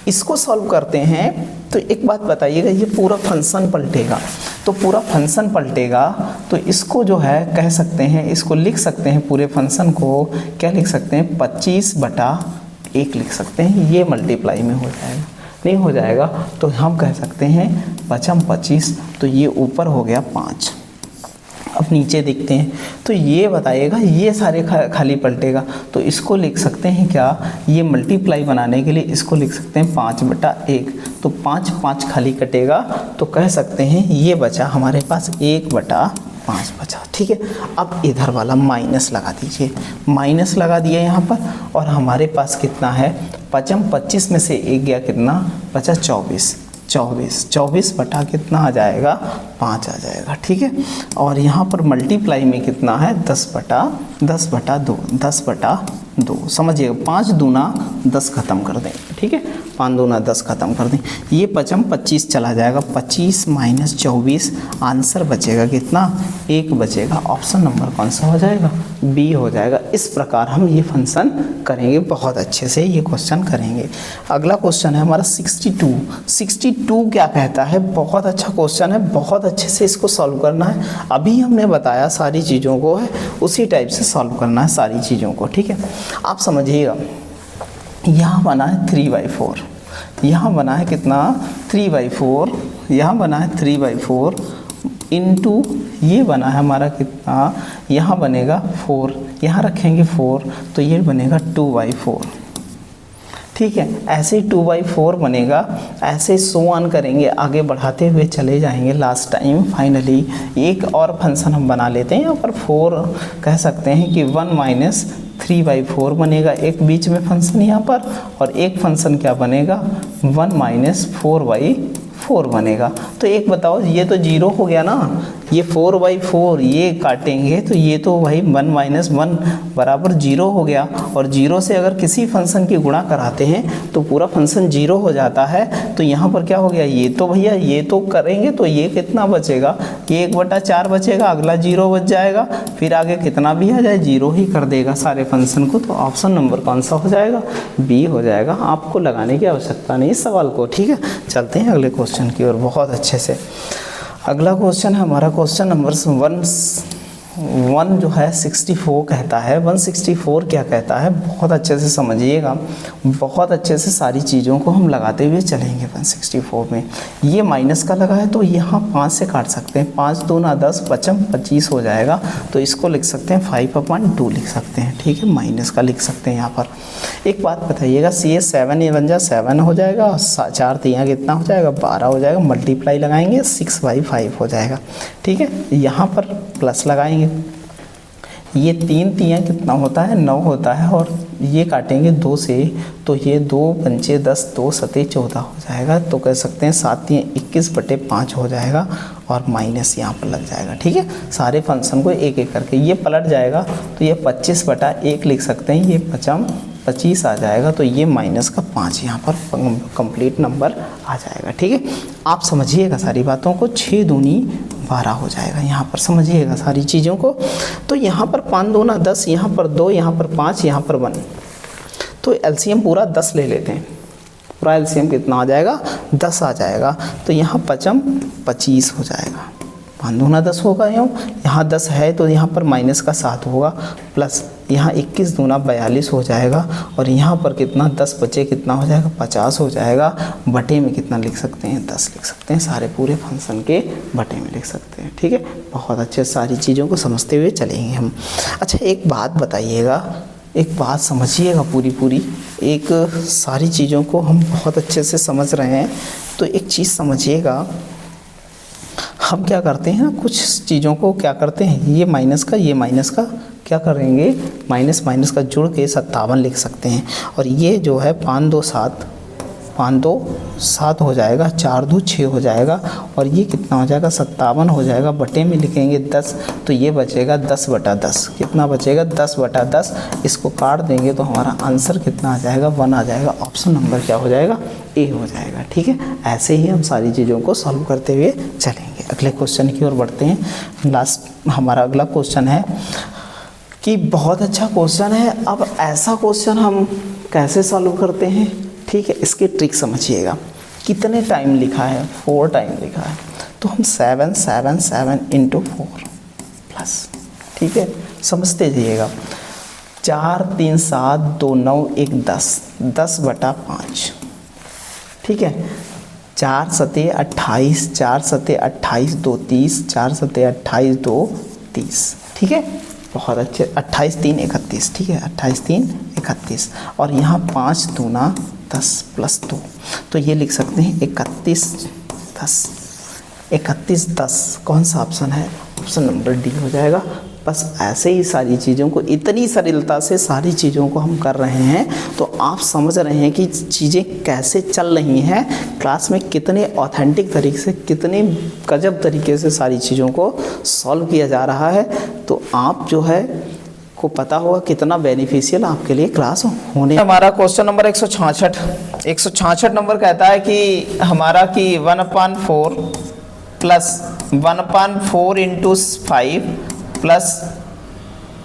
इसको सॉल्व करते हैं तो एक बात बताइएगा, ये पूरा फंक्शन पलटेगा, तो पूरा फंक्शन पलटेगा तो इसको जो है कह सकते हैं, इसको लिख सकते हैं पूरे फंक्शन को क्या लिख सकते हैं 25/1 लिख सकते हैं। ये मल्टीप्लाई में हो जाएगा, नहीं हो जाएगा तो हम कह सकते हैं 5 25, तो ये ऊपर हो गया 5। अब नीचे देखते हैं तो ये बताइएगा, ये सारे खाली पलटेगा तो इसको लिख सकते हैं क्या, ये मल्टीप्लाई बनाने के लिए इसको लिख सकते हैं 5/1, तो 5 5 खाली कटेगा तो कह सकते हैं ये बचा हमारे पास 1/5 बचा। ठीक है, अब इधर वाला माइनस लगा दीजिए, माइनस लगा दिया यहाँ पर और हमारे पास कितना है 5 25 में से 1 गया, कितना बचा 24 बटा कितना आ जाएगा 5 आ जाएगा। ठीक है, और यहाँ पर मल्टीप्लाई में कितना है 10/2 समझिएगा, 5 दूना 10 खत्म कर दें। ठीक है, 5 दूना 10 खत्म कर दें, ये 5 25 चला जाएगा, 25 - 24 आंसर बचेगा कितना 1 बचेगा। ऑप्शन नंबर कौन सा हो जाएगा, बी हो जाएगा। इस प्रकार हम ये फंक्शन करेंगे, बहुत अच्छे से ये क्वेश्चन करेंगे। अगला क्वेश्चन है हमारा 62 क्या कहता है, बहुत अच्छा क्वेश्चन है, बहुत अच्छे से इसको सॉल्व करना है। अभी हमने बताया सारी चीज़ों को है उसी टाइप से सॉल्व करना है सारी चीज़ों को। ठीक है, आप समझिएगा, यहाँ बना है 3/4, यहाँ बना है कितना 3/4, यहाँ बना है 3/4 इंटू ये बना है हमारा कितना, यहाँ बनेगा 4, यहाँ रखेंगे 4 तो ये बनेगा 2/4। ठीक है, ऐसे ही 2/4 बनेगा, ऐसे सो ऑन करेंगे, आगे बढ़ाते हुए चले जाएंगे। लास्ट टाइम फाइनली एक और फंक्शन हम बना लेते हैं, यहाँ पर 4 कह सकते हैं कि 1 - 3/4 बनेगा एक बीच में फंक्शन यहाँ पर, और एक फंक्शन क्या बनेगा 1 - 4/4 बनेगा। तो एक बताओ, ये तो 0 हो गया ना, ये 4/4 ये काटेंगे तो ये तो भाई 1 - 1 बराबर 0 हो गया, और 0 से अगर किसी फंक्शन की गुणा कराते हैं तो पूरा फंक्शन 0 हो जाता है। तो यहाँ पर क्या हो गया, ये तो भैया ये तो करेंगे तो ये कितना बचेगा, ये 1/4 बचेगा, अगला 0 बच जाएगा, फिर आगे कितना भी आ जाए 0 ही कर देगा सारे फंक्शन को। तो ऑप्शन नंबर कौन सा हो जाएगा, बी हो जाएगा। आपको लगाने की आवश्यकता नहीं इस सवाल को, ठीक है। चलते हैं अगले क्वेश्चन की ओर बहुत अच्छे से। अगला क्वेश्चन है हमारा क्वेश्चन नंबर 1 जो है 64 कहता है। 164 क्या कहता है, बहुत अच्छे से समझिएगा, बहुत अच्छे से सारी चीज़ों को हम लगाते हुए चलेंगे। 164 में ये माइनस का लगा है तो यहाँ 5 से काट सकते हैं, 5 2 ना 10, 25 हो जाएगा। तो इसको लिख सकते हैं 5/2 लिख सकते हैं, ठीक है, माइनस का लिख सकते हैं यहाँ पर। एक बात बताइएगा, सी 7 ये बन जाए 7 हो जाएगा, 4 3 कितना हो जाएगा 12 हो जाएगा, मल्टीप्लाई लगाएंगे 6/5 हो जाएगा, ठीक है। यहाँ पर प्लस लगाएंगे, ये 3 3 कितना होता है 9 होता है, और ये काटेंगे 2 से तो ये 2 पंचे 10, 2 सते 14 हो जाएगा। तो कह सकते हैं 7 3 21/5 हो जाएगा, और माइनस यहाँ पर लग जाएगा, ठीक है। सारे फंक्शन को एक एक करके ये पलट जाएगा तो ये 25/1 लिख सकते हैं, ये 25 आ जाएगा। तो ये माइनस का 5 यहाँ पर कंप्लीट नंबर आ जाएगा, ठीक है। आप समझिएगा सारी बातों को, 6 दूनी 12 हो जाएगा, यहाँ पर समझिएगा सारी चीज़ों को। तो यहाँ पर 5 2 ना 10, यहाँ पर 2, यहाँ पर 5, यहाँ पर 1, तो एलसीएम पूरा 10 ले लेते हैं। पूरा एलसीएम कितना आ जाएगा 10 आ जाएगा। तो यहाँ 5 25 हो जाएगा, 5 2 ना 10 होगा, यहाँ 10 है तो यहाँ पर माइनस का 7 होगा, प्लस यहाँ 21 दूना 42 हो जाएगा, और यहाँ पर कितना 10 बचे कितना हो जाएगा 50 हो जाएगा। बटे में कितना लिख सकते हैं 10 लिख सकते हैं, सारे पूरे फंक्शन के बटे में लिख सकते हैं, ठीक है। बहुत अच्छे सारी चीज़ों को समझते हुए चलेंगे हम। अच्छा एक बात बताइएगा, एक बात समझिएगा पूरी एक सारी चीज़ों को हम बहुत अच्छे से समझ रहे हैं। तो एक चीज़ समझिएगा, हम क्या करते हैं कुछ चीज़ों को क्या करते हैं, ये माइनस का क्या करेंगे, माइनस का जुड़ के 57 लिख सकते हैं। और ये जो है 5 2 7 हो जाएगा, 4 2 6 हो जाएगा, और ये कितना हो जाएगा 57 हो जाएगा। बटे में लिखेंगे 10 तो ये बचेगा 10/10, कितना बचेगा 10/10। इसको काट देंगे तो हमारा आंसर कितना आ जाएगा 1 आ जाएगा। ऑप्शन नंबर क्या हो जाएगा, ए हो जाएगा, ठीक है। ऐसे ही हम सारी चीज़ों को सॉल्व करते हुए चलेंगे। अगले क्वेश्चन की ओर बढ़ते हैं। लास्ट हमारा अगला क्वेश्चन है कि बहुत अच्छा क्वेश्चन है। अब ऐसा क्वेश्चन हम कैसे सॉल्व करते हैं, ठीक है, इसकी ट्रिक समझिएगा। कितने टाइम लिखा है, 4 टाइम लिखा है, तो हम 7 7 7 × 4 प्लस, ठीक है, समझते जाइएगा। 4 3 7 2 9 1 10, 10/5, ठीक है। 4 सते 28, 4 सते 28 2 30, 4 सते 28 2 30, ठीक है। बहुत अच्छे, 28 3 31, ठीक है, 28 3 31, और यहाँ 5 दूना 10 प्लस 2, तो ये लिख सकते हैं 31 10। कौन सा ऑप्शन है, ऑप्शन नंबर डी हो जाएगा। बस ऐसे ही सारी चीज़ों को, इतनी सरलता से सारी चीज़ों को हम कर रहे हैं, तो आप समझ रहे हैं कि चीज़ें कैसे चल रही हैं क्लास में, कितने ऑथेंटिक तरीके से, कितने गजब तरीके से सारी चीज़ों को सॉल्व किया जा रहा है। तो आप जो है को पता होगा कितना बेनिफिशियल आपके लिए क्लास होने। हमारा क्वेश्चन नंबर 166 नंबर कहता है कि हमारा कि 1/4 प्लस 1/4 × 5 प्लस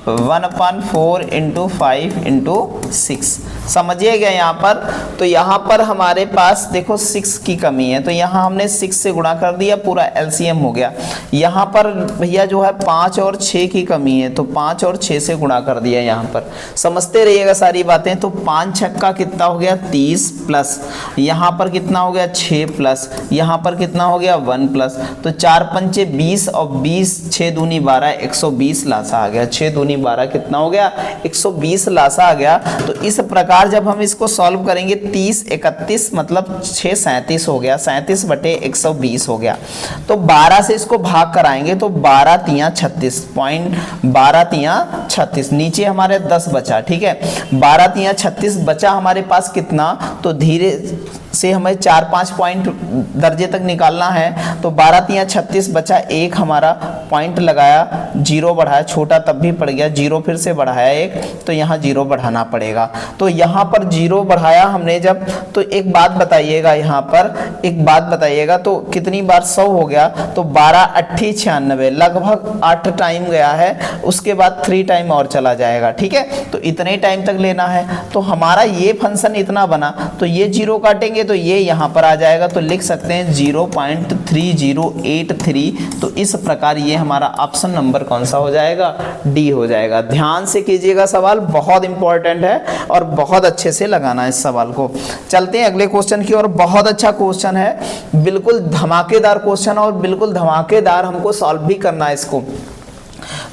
1/4 × 5 × 6, समझिएगा यहाँ पर। तो यहाँ पर हमारे पास देखो 6 की कमी है, तो यहाँ हमने 6 से गुणा कर दिया, पूरा एलसीएम हो गया। यहाँ पर भैया जो है 5 और 6 की कमी है, तो 5 और 6 से गुणा कर दिया। यहाँ पर समझते रहिएगा सारी बातें। तो 5 छक्का कितना हो गया 30, प्लस यहाँ पर कितना हो गया 6, प्लस यहाँ पर कितना हो गया 1, प्लस, तो 4 पंचे 20 और 20 6 दूनी 12, 120 लासा आ गया। 6 दूनी 12 कितना हो गया 120 लासा आ गया। तो इस प्रकार जब हम इसको सॉल्व करेंगे 30 31 मतलब 6 37 हो गया, 37/120 हो गया। तो 12 से इसको भाग कराएंगे तो 12 3 36, 12 3 36, नीचे हमारे 10 बचा, ठीक है। 12 3 36 बचा हमारे पास कितना, तो धीरे से हमें 4-5 पॉइंट दर्जे तक निकालना है। तो 12 तियां 36 बचा, एक हमारा पॉइंट लगाया, 0 बढ़ाया, छोटा तब भी पड़ गया, 0 फिर से बढ़ाया एक, तो यहाँ 0 बढ़ाना पड़ेगा। तो यहाँ पर 0 बढ़ाया हमने जब, तो एक बात बताइएगा, यहाँ पर एक बात बताइएगा, तो कितनी बार 100 हो गया, तो 12 8 96, लगभग 8 टाइम गया है, उसके बाद 3 टाइम और चला जाएगा। ठीक है, तो इतने टाइम तक लेना है। तो हमारा ये फंक्शन इतना बना, तो ये 0 काटेंगे तो ये यहाँ पर आ जाएगा, तो लिख सकते हैं 0.3083। तो इस प्रकार ये हमारा ऑप्शन नंबर कौन सा हो जाएगा, डी हो जाएगा। ध्यान से कीजिएगा, सवाल बहुत इंपॉर्टेंट है और बहुत अच्छे से लगाना है इस सवाल को। चलते हैं अगले क्वेश्चन की ओर। बहुत अच्छा क्वेश्चन है, बिल्कुल धमाकेदार क्वेश्चन और बिल्कुल धमाकेदार हमको सॉल्व भी करना है इसको।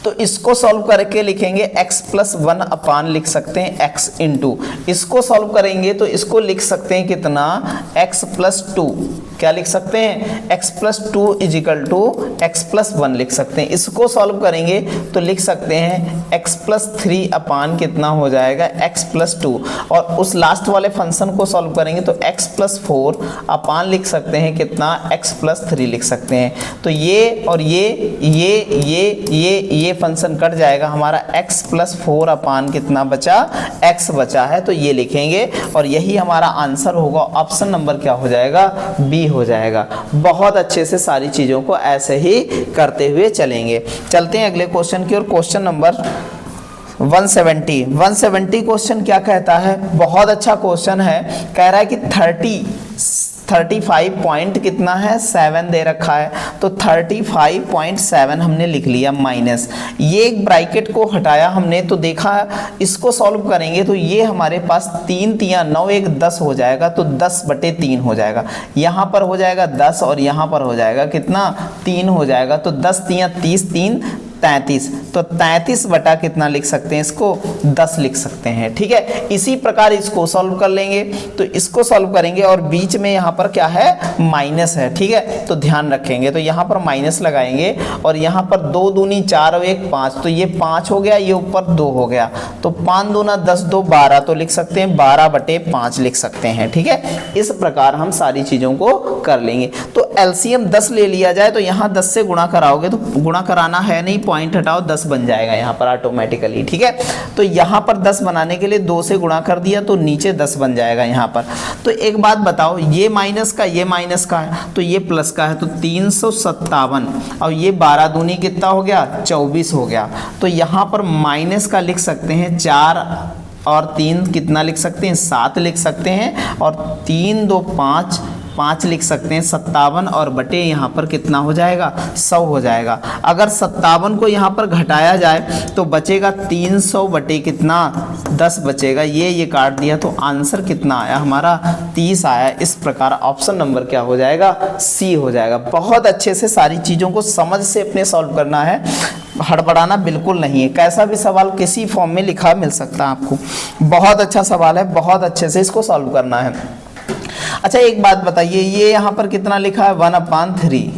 तो इसको सॉल्व करके लिखेंगे x+1 अपान, लिख सकते हैं x इंटू, इसको सॉल्व करेंगे तो इसको लिख सकते हैं कितना, x+2, क्या लिख सकते हैं, x+2 इजिकल टू x+1 लिख सकते हैं। इसको सॉल्व करेंगे तो लिख सकते हैं x+3 अपान कितना हो जाएगा, x+2, और उस लास्ट वाले फंक्शन को सॉल्व करेंगे तो x+4 अपान लिख सकते हैं कितना, x+3 लिख सकते हैं। तो ये और ये फंक्शन कट जाएगा, हमारा x+4 अपान कितना बचा, x बचा है, तो ये लिखेंगे और यही हमारा आंसर होगा। ऑप्शन नंबर क्या हो जाएगा, बी हो जाएगा। बहुत अच्छे से सारी चीजों को ऐसे ही करते हुए चलेंगे। चलते हैं अगले क्वेश्चन की ओर। क्वेश्चन नंबर 170 क्वेश्चन क्या कहता है, बहुत अच्छा क्वेश्चन है। कह रहा है कि 35 पॉइंट कितना है, 7 दे रखा है, तो 35.7 हमने लिख लिया माइनस, ये एक ब्रैकेट को हटाया हमने, तो देखा इसको सॉल्व करेंगे तो ये हमारे पास 3 तियां 9 1 10 हो जाएगा, तो 10/3 हो जाएगा। यहाँ पर हो जाएगा 10 और यहाँ पर हो जाएगा कितना, 3 हो जाएगा, तो 10 तियां 30, 3 33, तो 33 बटा कितना लिख सकते हैं इसको, 10 लिख सकते हैं। ठीक है, इसी प्रकार इसको सॉल्व कर लेंगे, तो इसको सॉल्व करेंगे और बीच में यहाँ पर क्या है, माइनस है। ठीक है, तो ध्यान रखेंगे, तो यहाँ पर माइनस लगाएंगे और यहाँ पर 2 दूनी 4 और 1 5, तो ये 5 हो गया, ये ऊपर 2 हो गया, तो 5 दूना 10 2 12, तो लिख सकते हैं 12/5 लिख सकते हैं। ठीक है, इस प्रकार हम सारी चीजों को कर लेंगे। तो एलसीएम 10 ले लिया जाए, तो यहाँ 10 से गुणा कराओगे, तो गुणा कराना है नहीं, पॉइंट हटाओ, 10 बन जाएगा यहाँ पर ऑटोमेटिकली। ठीक है, तो यहाँ पर 10 बनाने के लिए 2 से गुणा कर दिया, तो नीचे 10 बन जाएगा यहाँ पर। तो एक बात बताओ, ये माइनस का, ये माइनस का है, तो ये प्लस का है, तो 357, और ये 12 दूनी कितना हो गया, 24 हो गया। तो यहाँ पर माइनस का लिख सकते हैं 4 और 3 कितना लिख सकते हैं, 7 लिख सकते हैं, और 3 2 5 लिख सकते हैं, 57 और बटे यहाँ पर कितना हो जाएगा, 100 हो जाएगा। अगर 57 को यहाँ पर घटाया जाए तो बचेगा 300 बटे कितना, 10 बचेगा, ये काट दिया, तो आंसर कितना आया हमारा, 30 आया। इस प्रकार ऑप्शन नंबर क्या हो जाएगा, सी हो जाएगा। बहुत अच्छे से सारी चीज़ों को समझ से अपने सॉल्व करना है, हड़बड़ाना बिल्कुल नहीं है। कैसा भी सवाल किसी फॉर्म में लिखा मिल सकता है आपको। बहुत अच्छा सवाल है, बहुत अच्छे से इसको सॉल्व करना है। अच्छा, एक बात बताइए, ये यहाँ पर कितना लिखा है, 1/3,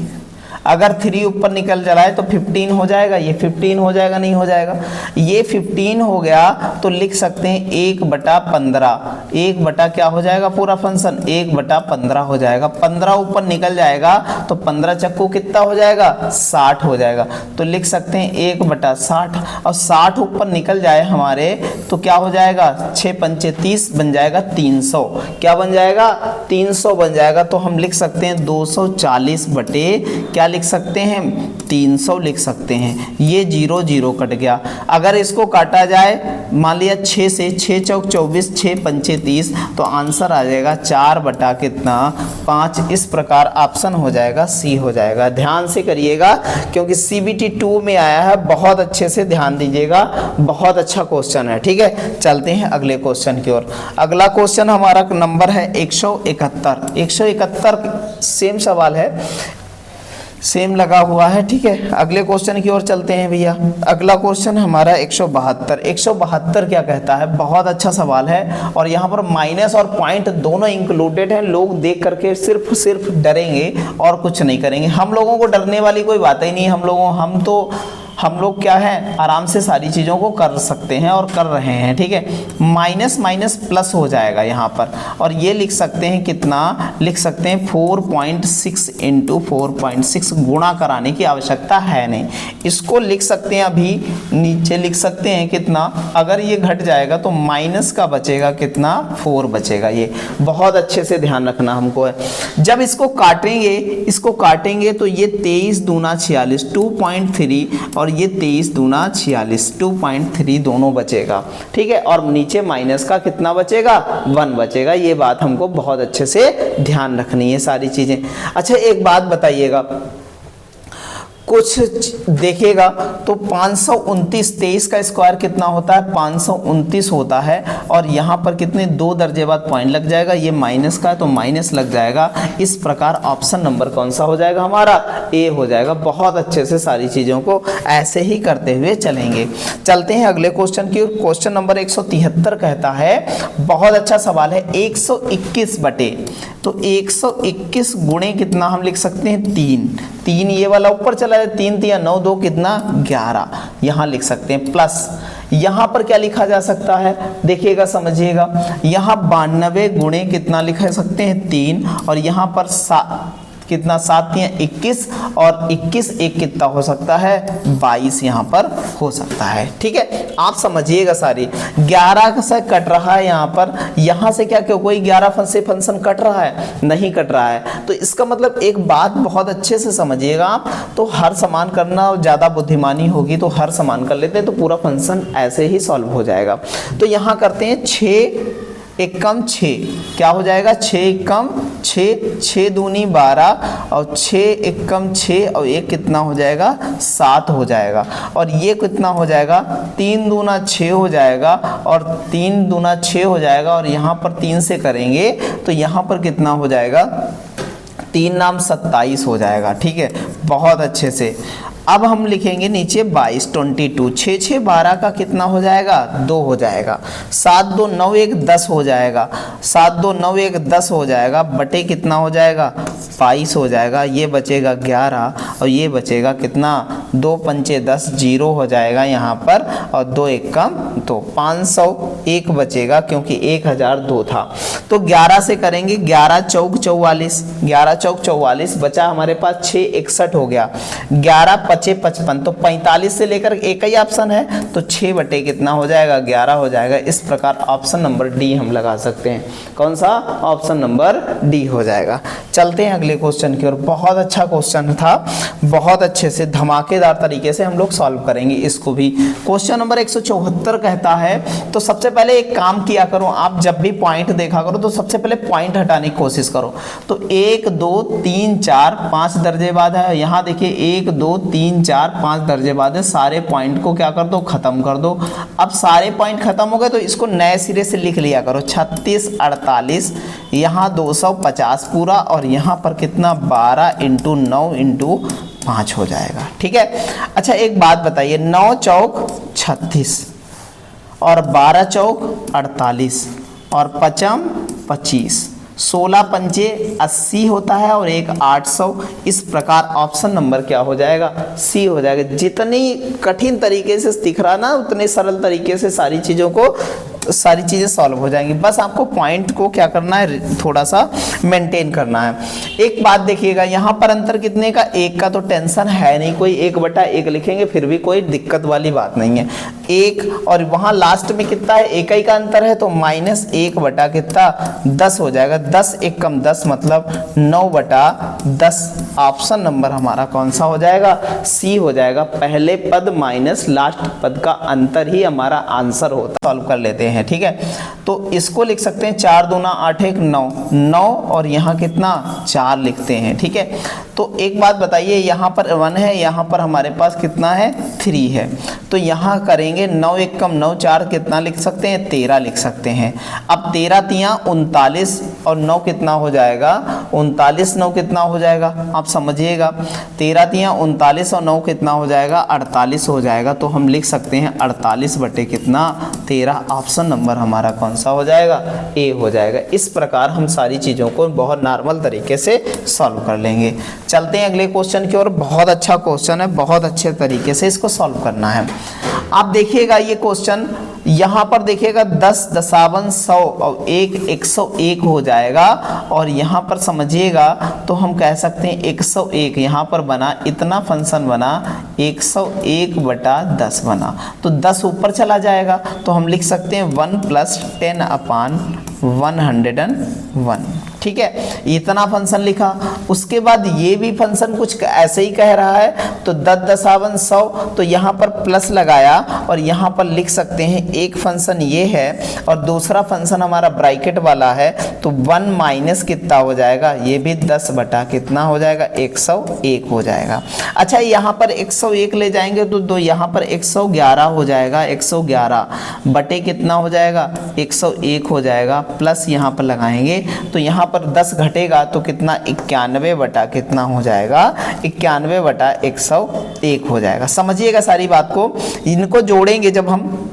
अगर 3 ऊपर निकल जाए तो 15 हो जाएगा, ये 15 हो जाएगा, नहीं हो जाएगा, ये 15 हो गया, तो लिख सकते हैं 1/15, 1 बटा क्या हो जाएगा, पूरा फंक्शन 1/15 हो जाएगा। 15 ऊपर निकल जाएगा तो 15 चक्कू कितना हो जाएगा, 60 हो जाएगा, तो लिख सकते हैं 1/60, और 60 ऊपर निकल जाए हमारे तो क्या हो जाएगा, 6 पंचे 30 बन जाएगा 300, क्या बन जाएगा, 300 बन जाएगा। तो हम लिख सकते हैं 240 बटे क्या लिख सकते हैं, 300 लिख सकते हैं। ये 0 0 कट गया। अगर इसको काटा जाए, मान लिया 6 से, 6 चौक 24, 6 पंचे 30, तो आंसर आ जाएगा 4 बटा कितना, 5। इस प्रकार ऑप्शन हो जाएगा सी हो जाएगा। ध्यान से करिएगा क्योंकि CBT 2 में आया है, बहुत अच्छे से ध्यान दीजिएगा, बहुत अच्छा क्वेश्चन है। ठीक है, चलते हैं अगले क्वेश्चन की ओर। अगला क्वेश्चन हमारा नंबर है 171 सेम सवाल है, सेम लगा हुआ है। ठीक है, अगले क्वेश्चन की ओर चलते हैं भैया। अगला क्वेश्चन हमारा 172 क्या कहता है, बहुत अच्छा सवाल है, और यहाँ पर माइनस और पॉइंट दोनों इंक्लूडेड हैं। लोग देख करके सिर्फ डरेंगे और कुछ नहीं करेंगे। हम लोगों को डरने वाली कोई बात ही नहीं, हम तो हम लोग क्या है आराम से सारी चीज़ों को कर सकते हैं और कर रहे हैं, ठीक है। माइनस माइनस प्लस हो जाएगा यहाँ पर, और ये लिख सकते हैं कितना, लिख सकते हैं 4.6 इंटू 4.6, गुणा कराने की आवश्यकता है नहीं, इसको लिख सकते हैं अभी नीचे लिख सकते हैं कितना, अगर ये घट जाएगा तो माइनस का बचेगा कितना, 4 बचेगा। ये बहुत अच्छे से ध्यान रखना हमको है। जब इसको काटेंगे तो ये 23 दूना 46 2.3 और ये 23 दूना 46 2.3 दोनों बचेगा, ठीक है। और नीचे माइनस का कितना बचेगा, 1 बचेगा। ये बात हमको बहुत अच्छे से ध्यान रखनी है सारी चीजें। अच्छा एक बात बताइएगा, कुछ देखिएगा तो 529, 23 का स्क्वायर कितना होता है, 529 होता है, और यहाँ पर कितने 2 दर्जे बाद पॉइंट लग जाएगा, ये माइनस का है तो माइनस लग जाएगा। इस प्रकार ऑप्शन नंबर कौन सा हो जाएगा हमारा, ए हो जाएगा। बहुत अच्छे से सारी चीज़ों को ऐसे ही करते हुए चलेंगे। चलते हैं अगले क्वेश्चन की ओर। क्वेश्चन नंबर 173 कहता है, बहुत अच्छा सवाल है, 121 बटे, तो 121 गुणे कितना हम लिख सकते हैं 3, ये वाला ऊपर चला जाए, 3 3 9 2 कितना 11, यहाँ लिख सकते हैं प्लस। यहाँ पर क्या लिखा जा सकता है, देखिएगा समझिएगा, यहाँ 92 गुणे कितना लिख सकते हैं 3, और यहाँ पर कितना 7 3 21, और 21 एक कितना हो सकता है 22 यहाँ पर हो सकता है, ठीक है। आप समझिएगा सारी 11 से कट रहा है यहाँ से क्या कोई 11 से फंक्शन कट रहा है, नहीं कट रहा है। तो इसका मतलब एक बात बहुत अच्छे से समझिएगा आप, तो हर समान करना ज़्यादा बुद्धिमानी होगी तो हर समान कर लेते हैं तो पूरा फंक्शन ऐसे ही सॉल्व हो जाएगा। तो यहाँ करते हैं 6 एकम 6, क्या हो जाएगा 6 एकम 6, 6 दूनी 12, और 6 एकम 6, और ये कितना हो जाएगा 7 हो जाएगा, और ये कितना हो जाएगा 3 दूना 6 हो जाएगा, और 3 दूना 6 हो जाएगा, और यहाँ पर 3 से करेंगे तो यहाँ पर कितना हो जाएगा 3 नाम 27 हो जाएगा, ठीक है। बहुत अच्छे से अब हम लिखेंगे नीचे 22 22, 6 6 12 का कितना हो जाएगा 2 हो जाएगा, 7 2 9 1 10 हो जाएगा, 7 2 9 1 10 हो जाएगा, बटे कितना हो जाएगा 22 हो जाएगा, ये बचेगा 11, और ये बचेगा कितना 2 पंचे 10, 0 हो जाएगा यहाँ पर, और 2 1 कम तो 501 बचेगा क्योंकि 1002 था। तो 11 से करेंगे, 11 चौक 44, 11 चौक 44 बचा हमारे पास 6 61 हो गया, 11 25 55, तो 45 से लेकर एक ही ऑप्शन है तो 6 बटे कितना हो जाएगा 11 हो जाएगा। इस प्रकार ऑप्शन नंबर डी हम लगा सकते हैं। कौन सा, ऑप्शन नंबर डी हो जाएगा। चलते हैं अगले क्वेश्चन की ओर। बहुत अच्छा क्वेश्चन था, बहुत अच्छे से धमाकेदार तरीके से हम लोग सॉल्व करेंगे इसको भी। क्वेश्चन नंबर 174 कहता है, तो सबसे पहले एक काम किया करो आप, जब भी पॉइंट देखा करो तो सबसे पहले पॉइंट हटाने की कोशिश करो। तो 1 2 3 4 5 दर्जे बाद है, यहाँ देखिए 1 2 3 4 5 दर्जे बाद है, सारे पॉइंट को क्या कर दो खत्म कर दो। अब सारे पॉइंट खत्म हो गए तो इसको नए सिरे से लिख लिया करो, 36 48, यहाँ 250 पूरा, और यहाँ पर कितना 12 × 9 × 5 हो जाएगा, ठीक है। अच्छा एक बात बताइए, 9 चौक 36 और 12 चौक 48 और 5 25, 16 पंचे 80 होता है, और एक 800। इस प्रकार ऑप्शन नंबर क्या हो जाएगा, सी हो जाएगा। जितनी कठिन तरीके से दिख रहा ना, उतने सरल तरीके से सारी चीज़ें सॉल्व हो जाएंगी। बस आपको पॉइंट को क्या करना है, थोड़ा सा मेंटेन करना है। एक बात देखिएगा, यहाँ पर अंतर कितने का, 1 का तो टेंशन है नहीं कोई, 1/1 लिखेंगे फिर भी कोई दिक्कत वाली बात नहीं है, 1, और वहाँ लास्ट में कितना है 1 ही का अंतर है, तो -1 बटा कितना 10 हो जाएगा। 10 1 कम 10 मतलब 9/10। ऑप्शन नंबर हमारा कौन सा हो जाएगा, सी हो जाएगा। पहले पद माइनस लास्ट पद का अंतर ही हमारा आंसर होता। सॉल्व कर लेते हैं, ठीक है। तो इसको लिख सकते हैं 4 दूना 8 1 9, और यहाँ कितना 4 लिखते हैं, ठीक है। तो एक बात बताइए, यहाँ पर 1 है, यहाँ पर हमारे पास कितना है 3 है, तो यहाँ करेंगे 9 1 कम 9 4 कितना लिख सकते हैं 13 लिख सकते हैं। अब 13 3 39 और 9 कितना हो जाएगा 39, 9 कितना हो जाएगा आप समझिएगा, 13 3 39 और 9 कितना हो जाएगा 48 हो जाएगा। तो हम लिख सकते हैं 48 बटे कितना 13। ऑप्शन नंबर हमारा कौन कौन सा हो जाएगा, ए हो जाएगा। इस प्रकार हम सारी चीज़ों को बहुत नॉर्मल तरीके से सॉल्व कर लेंगे। चलते हैं अगले क्वेश्चन की ओर। बहुत अच्छा क्वेश्चन है, बहुत अच्छे तरीके से इसको सॉल्व करना है। आप देखिएगा ये क्वेश्चन, यहाँ पर देखिएगा 10 दशावन 100 और 1 101 हो जाएगा, और यहाँ पर समझिएगा तो हम कह सकते हैं 101 यहाँ पर बना, इतना फंक्शन बना 101/10 बना, तो 10 ऊपर चला जाएगा, तो हम लिख सकते हैं 1 + 10/101। ठीक है, इतना फंक्शन लिखा। उसके बाद ये भी फंक्शन कुछ ऐसे ही कह रहा है, तो 10 दशावन 100, तो यहाँ पर प्लस लगाया और यहाँ पर लिख सकते हैं एक फंक्शन ये है और दूसरा फंक्शन हमारा ब्रैकेट वाला है, तो 1 माइनस कितना हो जाएगा, ये भी 10 बटा कितना हो जाएगा, 101 हो जाएगा। अच्छा, यहाँ पर 101 ले जाएंगे तो यहाँ पर 111 हो जाएगा, 111 बटे कितना हो जाएगा, 101 हो जाएगा, प्लस यहाँ पर लगाएंगे तो यहाँ पर 10 घटेगा तो कितना, 91 बटा कितना हो जाएगा, 91/101 हो जाएगा। समझिएगा सारी बात को, इनको जोड़ेंगे जब हम,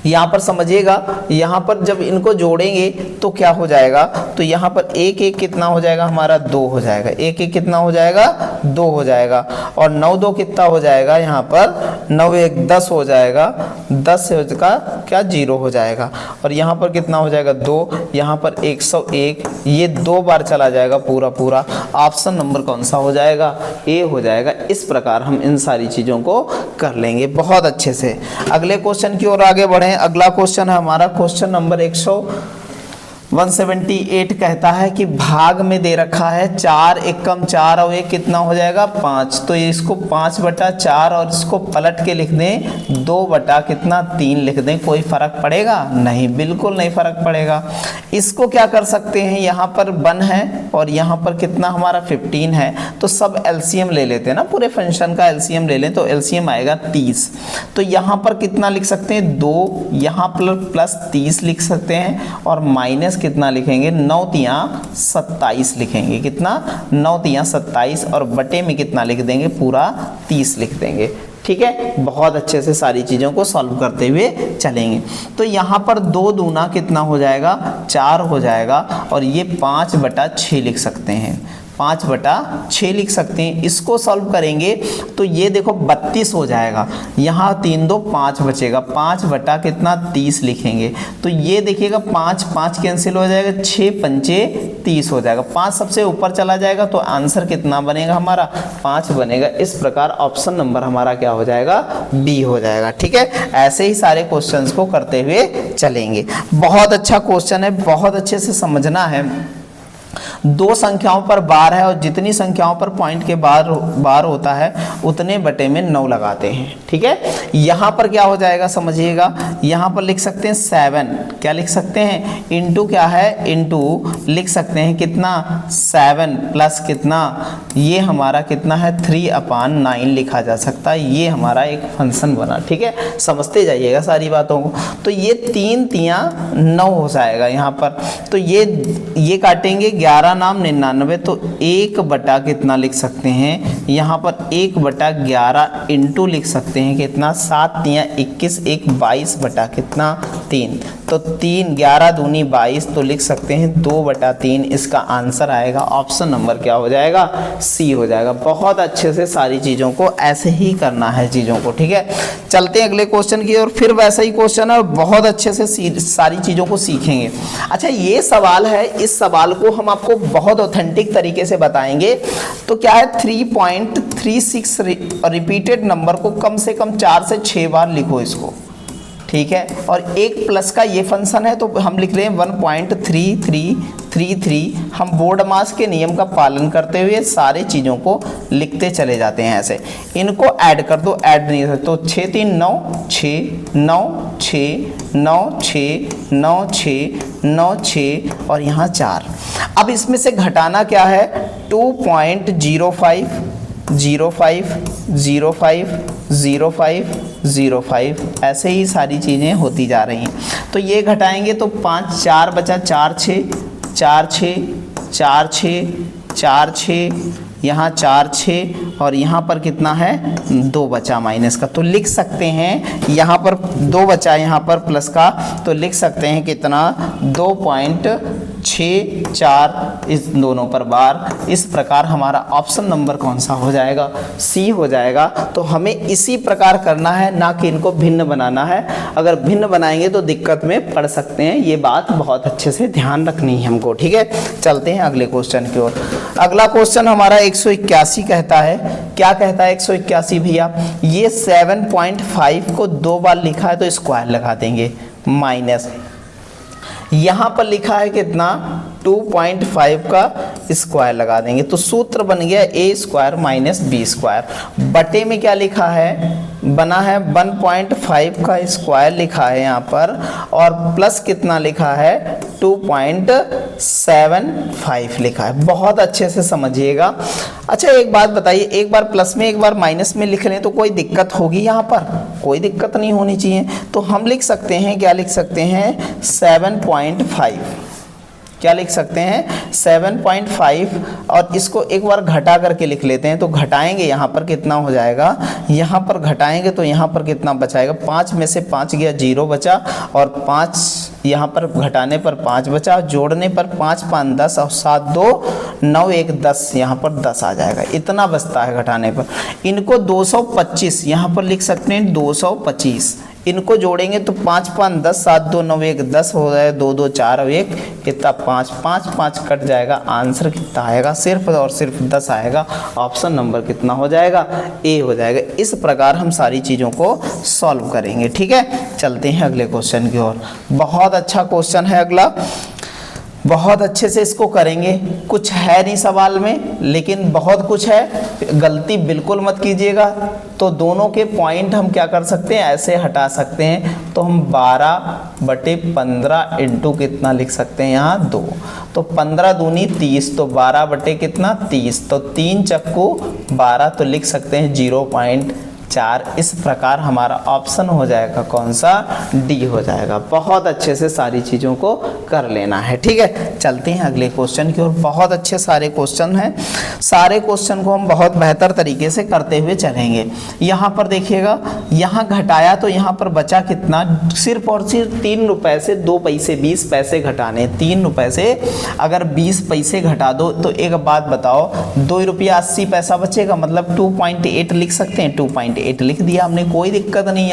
यहाँ पर समझिएगा, यहाँ पर जब इनको जोड़ेंगे तो क्या हो जाएगा, तो यहाँ पर 1 1 कितना हो जाएगा हमारा, 2 हो जाएगा, 1 1 कितना हो जाएगा, 2 हो जाएगा, और 9 2 कितना हो जाएगा, यहाँ पर 9 1 10 हो जाएगा, 10 का क्या 0 हो जाएगा, और यहाँ पर कितना हो जाएगा 2, यहाँ पर 101, ये 2 बार चला जाएगा पूरा पूरा। ऑप्शन नंबर कौन सा हो जाएगा, ए हो जाएगा। इस प्रकार हम इन सारी चीज़ों को कर लेंगे बहुत अच्छे से। अगले क्वेश्चन की ओर आगे बढ़े। अगला क्वेश्चन है हमारा क्वेश्चन नंबर 178 कहता है कि भाग में दे रखा है 4 एकम 4 और 1 कितना हो जाएगा 5, तो इसको 5/4 और इसको पलट के लिख दें 2/3 लिख दें, कोई फर्क पड़ेगा नहीं, बिल्कुल नहीं फर्क पड़ेगा। इसको क्या कर सकते हैं, यहाँ पर 1 है और यहाँ पर कितना हमारा 15 है, तो सब एलसीएम ले लेते हैं ना, पूरे फंक्शन का एलसीएम ले लें तो एलसीएम आएगा 30, तो यहाँ पर कितना लिख सकते हैं 2, यहाँ प्लस 30 लिख सकते हैं और माइनस कितना लिखेंगे 9 तियां 27 लिखेंगे, कितना 9 तियां 27 और बटे में कितना लिख देंगे पूरा 30 लिख देंगे। ठीक है, बहुत अच्छे से सारी चीज़ों को सॉल्व करते हुए चलेंगे। तो यहाँ पर 2 दूना कितना हो जाएगा 4 हो जाएगा और ये 5/6 लिख सकते हैं, 5/6 लिख सकते हैं। इसको सॉल्व करेंगे तो ये देखो 32 हो जाएगा, यहाँ 3 2 5 बचेगा, 5/30 लिखेंगे तो ये देखिएगा 5 5 कैंसिल हो जाएगा, 6 पंचे 30 हो जाएगा, 5 सबसे ऊपर चला जाएगा तो आंसर कितना बनेगा हमारा 5 बनेगा। इस प्रकार ऑप्शन नंबर हमारा क्या हो जाएगा, बी हो जाएगा। ठीक है, ऐसे ही सारे क्वेश्चंस को करते हुए चलेंगे। बहुत अच्छा क्वेश्चन है, बहुत अच्छे से समझना है। 2 संख्याओं पर बार है और जितनी संख्याओं पर पॉइंट के बार होता है उतने बटे में 9 लगाते हैं। ठीक है, यहाँ पर क्या हो जाएगा समझिएगा, यहाँ पर लिख सकते हैं 7, क्या लिख सकते हैं इंटू क्या है, इंटू लिख सकते हैं कितना 7 प्लस कितना, ये हमारा कितना है 3/9 लिखा जा सकता है, ये हमारा एक फंक्शन बना। ठीक है, समझते जाइएगा सारी बातों को। तो ये 3 तियां 9 हो जाएगा यहाँ पर, तो ये काटेंगे 11 नाम 99, तो 1 बटा कितना लिख सकते हैं यहाँ पर 1/11 इंटू लिख सकते हैं कितना 7 तियां 21, 1 22 बटा कितना 3, तो 3 11 दूनी 22, तो लिख सकते हैं 2/3। इसका आंसर आएगा ऑप्शन नंबर क्या हो जाएगा, सी हो जाएगा। बहुत अच्छे से सारी चीज़ों को ऐसे ही करना है चीज़ों को। ठीक है, चलते हैं अगले क्वेश्चन की ओर। फिर वैसा ही क्वेश्चन है और बहुत अच्छे से सारी चीज़ों को सीखेंगे। अच्छा, ये सवाल है, इस सवाल को हम आपको बहुत ऑथेंटिक तरीके से बताएंगे। तो क्या है 3.36 रिपीटेड नंबर को कम से कम 4 से 6 बार लिखो इसको। ठीक है, और एक प्लस का ये फंक्शन है तो हम लिख रहे हैं 1.3333। हम बोर्ड मास के नियम का पालन करते हुए सारे चीज़ों को लिखते चले जाते हैं ऐसे। इनको ऐड कर दो, ऐड नहीं तो 6 3 9 6 9 6 9 6 9 6 9 6 और यहाँ 4। अब इसमें से घटाना क्या है 2.05 05 05 05 05, ऐसे ही सारी चीज़ें होती जा रही हैं। तो ये घटाएंगे तो 5 4 बचा 4 6 4 6 4 6 4 6 यहाँ 4 6 और यहाँ पर कितना है 2 बचा माइनस का, तो लिख सकते हैं यहाँ पर 2 बचा यहाँ पर प्लस का, तो लिख सकते हैं कितना 2.64 इस दोनों पर बार। इस प्रकार हमारा ऑप्शन नंबर कौन सा हो जाएगा, सी हो जाएगा। तो हमें इसी प्रकार करना है, ना कि इनको भिन्न बनाना है। अगर भिन्न बनाएंगे तो दिक्कत में पड़ सकते हैं, ये बात बहुत अच्छे से ध्यान रखनी है हमको, ठीक है। चलते हैं अगले क्वेश्चन की ओर। अगला क्वेश्चन हमारा 181 कहता है। क्या कहता है 181 भैया, ये 7.5 को 2 बार लिखा है तो स्क्वायर लगा देंगे, माइनस यहाँ पर लिखा है कितना 2.5 का स्क्वायर लगा देंगे, तो सूत्र बन गया a square minus b square. बटे में क्या लिखा है, बना है 1.5 का स्क्वायर लिखा है यहाँ पर, और प्लस कितना लिखा है 2.75 लिखा है। बहुत अच्छे से समझिएगा। अच्छा एक बात बताइए, एक बार प्लस में एक बार माइनस में लिख लें तो कोई दिक्कत होगी यहाँ पर? कोई दिक्कत नहीं होनी चाहिए। तो हम लिख सकते हैं, क्या लिख सकते हैं 7.5, क्या लिख सकते हैं 7.5, और इसको एक बार घटा करके लिख लेते हैं। तो घटाएंगे यहाँ पर कितना हो जाएगा, यहाँ पर घटाएंगे तो यहाँ पर कितना बचाएगा, 5 में से 5 गया 0 बचा, और 5 यहाँ पर घटाने पर 5 बचा, जोड़ने पर 5 5 10 और 7 2 9 1 10, यहाँ पर 10 आ जाएगा, इतना बचता है घटाने पर। इनको 225 यहाँ पर लिख सकते हैं 225, इनको जोड़ेंगे तो 5 5 10 7 2 9 1 10 हो जाए, 2 2 4 और 1 कितना 5 5 5 कट जाएगा, आंसर कितना आएगा सिर्फ और सिर्फ 10 आएगा। ऑप्शन नंबर कितना हो जाएगा, ए हो जाएगा। इस प्रकार हम सारी चीज़ों को सॉल्व करेंगे, ठीक है। चलते हैं अगले क्वेश्चन की ओर। बहुत अच्छा क्वेश्चन है अगला, बहुत अच्छे से इसको करेंगे। कुछ है नहीं सवाल में, लेकिन बहुत कुछ है, गलती बिल्कुल मत कीजिएगा। तो दोनों के पॉइंट हम क्या कर सकते हैं, ऐसे हटा सकते हैं। तो हम 12/15 इंटू कितना लिख सकते हैं यहाँ 2, तो 15 दूनी 30, तो 12 बटे कितना 30, तो 3 चक्कू 12, तो लिख सकते हैं 0.4। इस प्रकार हमारा ऑप्शन हो जाएगा कौन सा, डी हो जाएगा। बहुत अच्छे से सारी चीज़ों को कर लेना है, ठीक है। चलते हैं अगले क्वेश्चन की ओर। बहुत अच्छे सारे क्वेश्चन हैं, सारे क्वेश्चन को हम बहुत बेहतर तरीके से करते हुए चलेंगे। यहाँ पर देखिएगा, यहाँ घटाया तो यहाँ पर बचा कितना, सिर्फ और सिर्फ 3 रुपए से 2 पैसे 20 पैसे घटाने। 3 रुपए से अगर 20 पैसे घटा दो तो एक बात बताओ, 2 रुपया 80 पैसा बचेगा, मतलब 2.8 लिख सकते हैं। 2.8 लिख दिया हमने, कोई दिक्कत नहीं।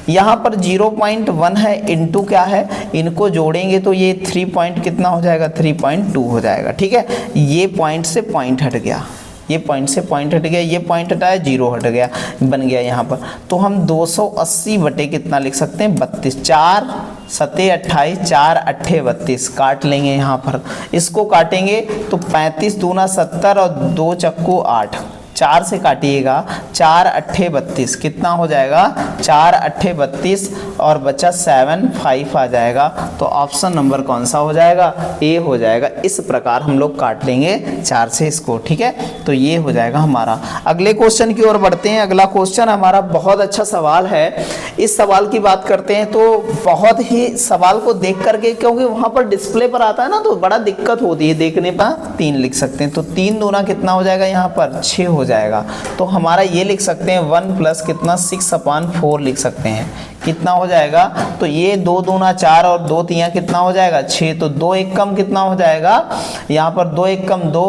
यहाँ पर 0.1 है, इंटू क्या है, इनको जोड़ेंगे तो ये 3 पॉइंट कितना हो जाएगा 3.2 हो जाएगा, ठीक है। ये पॉइंट से पॉइंट हट गया, ये पॉइंट से पॉइंट हट गया, ये पॉइंट हटाया 0 हट गया, बन गया यहाँ पर। तो हम 280 बटे कितना लिख सकते हैं 32, 4 7 28, 4 8 32, काट लेंगे यहाँ पर। इसको काटेंगे तो 35 दूना 70 और 2 चक्कू 8, 4 से काटिएगा, 4 8 32 कितना हो जाएगा 4 8 32, और बचा 7 5 आ जाएगा। तो ऑप्शन नंबर कौन सा हो जाएगा, ए हो जाएगा। इस प्रकार हम लोग काट लेंगे 4 से इसको, ठीक है। तो ये हो जाएगा हमारा। अगले क्वेश्चन की ओर बढ़ते हैं। अगला क्वेश्चन हमारा बहुत अच्छा सवाल है। इस सवाल की बात करते हैं तो बहुत ही सवाल को देख करके, क्योंकि वहाँ पर डिस्प्ले पर आता है ना, तो बड़ा दिक्कत होती है देखने पर। 3 लिख सकते हैं, तो 3 दूना कितना हो जाएगा यहाँ पर 6 हो जाएगा। तो हमारा ये लिख सकते हैं 1 प्लस कितना 6/4 लिख सकते हैं, कितना हो जाएगा। तो ये 2 दूना 4 और 2 तिया कितना हो जाएगा 6, तो 2 1 कम कितना हो जाएगा यहाँ पर 2 1 कम 2,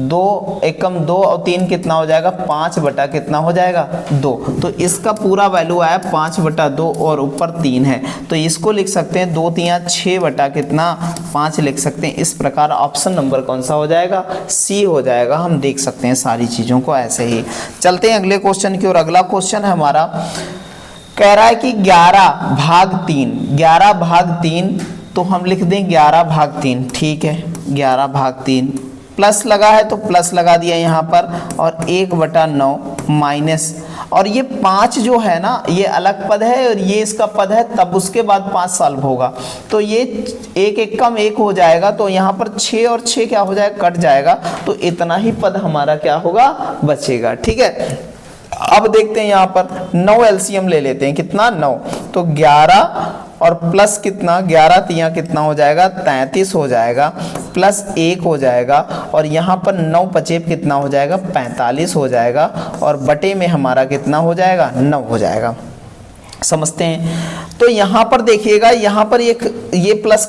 2 1 कम 2 और 3 कितना हो जाएगा 5 बटा कितना हो जाएगा 2। तो इसका पूरा वैल्यू आया 5 बटा 2 और ऊपर 3 है, तो इसको लिख सकते हैं 2 तिया 6 बटा कितना 5 लिख सकते हैं। इस प्रकार ऑप्शन नंबर कौन सा हो जाएगा, सी हो जाएगा। हम देख सकते हैं सारी चीज़ों को ऐसे ही। चलते हैं अगले क्वेश्चन की ओर। अगला क्वेश्चन है हमारा, कह रहा है कि 11/3, तो हम लिख दें 11/3, ठीक है। 11/3 प्लस लगा है तो प्लस लगा दिया यहाँ पर, और 1/9 माइनस, और ये 5 जो है ना ये अलग पद है और ये इसका पद है, तब उसके बाद 5 सॉल्व होगा। तो ये 1 1 कम 1 हो जाएगा, तो यहाँ पर 6 और 6 क्या हो जाएगा कट जाएगा, तो इतना ही पद हमारा क्या होगा बचेगा, ठीक है। अब देखते हैं यहाँ पर 9 एलसीएम ले लेते हैं, कितना 9, तो 11 और प्लस कितना 11 तिया कितना हो जाएगा 33 हो जाएगा, प्लस 1 हो जाएगा और यहाँ पर 9 पचेप कितना हो जाएगा 45 हो जाएगा और बटे में हमारा कितना हो जाएगा 9 हो जाएगा। समझते हैं। तो यहाँ पर देखिएगा, यहाँ पर ये प्लस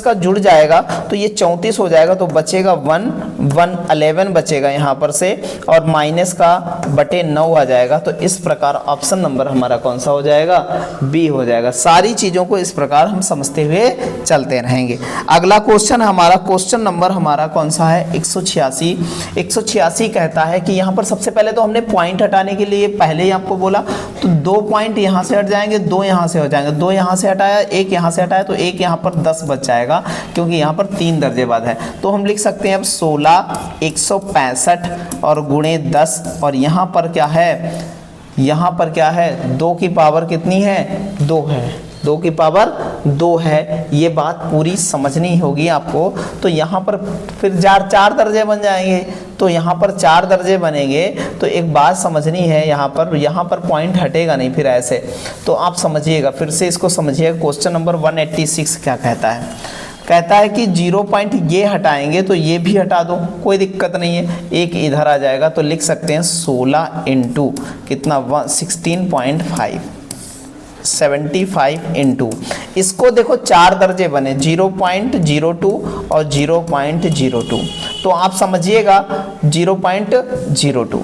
का जुड़ जाएगा तो ये 34 हो जाएगा, तो बचेगा 11 बचेगा यहाँ पर से और माइनस का बटे 9 आ जाएगा। तो इस प्रकार ऑप्शन नंबर हमारा कौन सा हो जाएगा, बी हो जाएगा। सारी चीज़ों को इस प्रकार हम समझते हुए चलते रहेंगे। अगला क्वेश्चन हमारा, क्वेश्चन नंबर हमारा कौन सा है 186। 186 कहता है कि यहाँ पर सबसे पहले तो हमने पॉइंट हटाने के लिए पहले ही आपको बोला, तो 2 पॉइंट यहाँ से हट जाएंगे, 2 यहाँ से हो जाएंगे, 2 यहाँ से हटाया, 1 यहाँ से हटाया, तो 1 यहाँ पर 10 बच जाएगा क्योंकि यहाँ पर 3 दर्जे बाद है। तो हम लिख सकते हैं अब 16 165 और गुणे 10 और यहाँ पर क्या है, यहाँ पर क्या है 2 की पावर कितनी है 2 है, 2 की पावर 2 है। ये बात पूरी समझनी होगी आपको। तो यहाँ पर फिर 4 दर्जे बन जाएंगे, तो यहाँ पर 4 दर्जे बनेंगे। तो एक बात समझनी है, यहाँ पर पॉइंट हटेगा नहीं फिर ऐसे, तो आप समझिएगा, फिर से इसको समझिएगा। क्वेश्चन नंबर 186 क्या कहता है, कहता है कि 0 पॉइंट ये हटाएंगे तो ये भी हटा दो, कोई दिक्कत नहीं है, एक इधर आ जाएगा। तो लिख सकते हैं 16 इंटू कितना 16.5 75 इंटू, इसको देखो 4 दर्जे बने 0.02 और 0.02, तो आप समझिएगा 0.02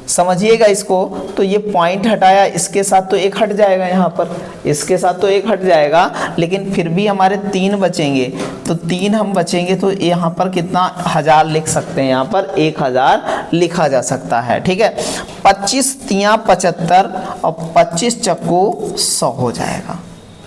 समझिएगा इसको। तो ये पॉइंट हटाया, इसके साथ तो 1 हट जाएगा, यहाँ पर इसके साथ तो 1 हट जाएगा, लेकिन फिर भी हमारे 3 बचेंगे, तो 3 हम बचेंगे तो यहाँ पर कितना 1000 लिख सकते हैं, यहाँ पर 1000 लिखा जा सकता है। ठीक है, 25 तिया 75 और 25 चक्कू 100 हो जाएगा।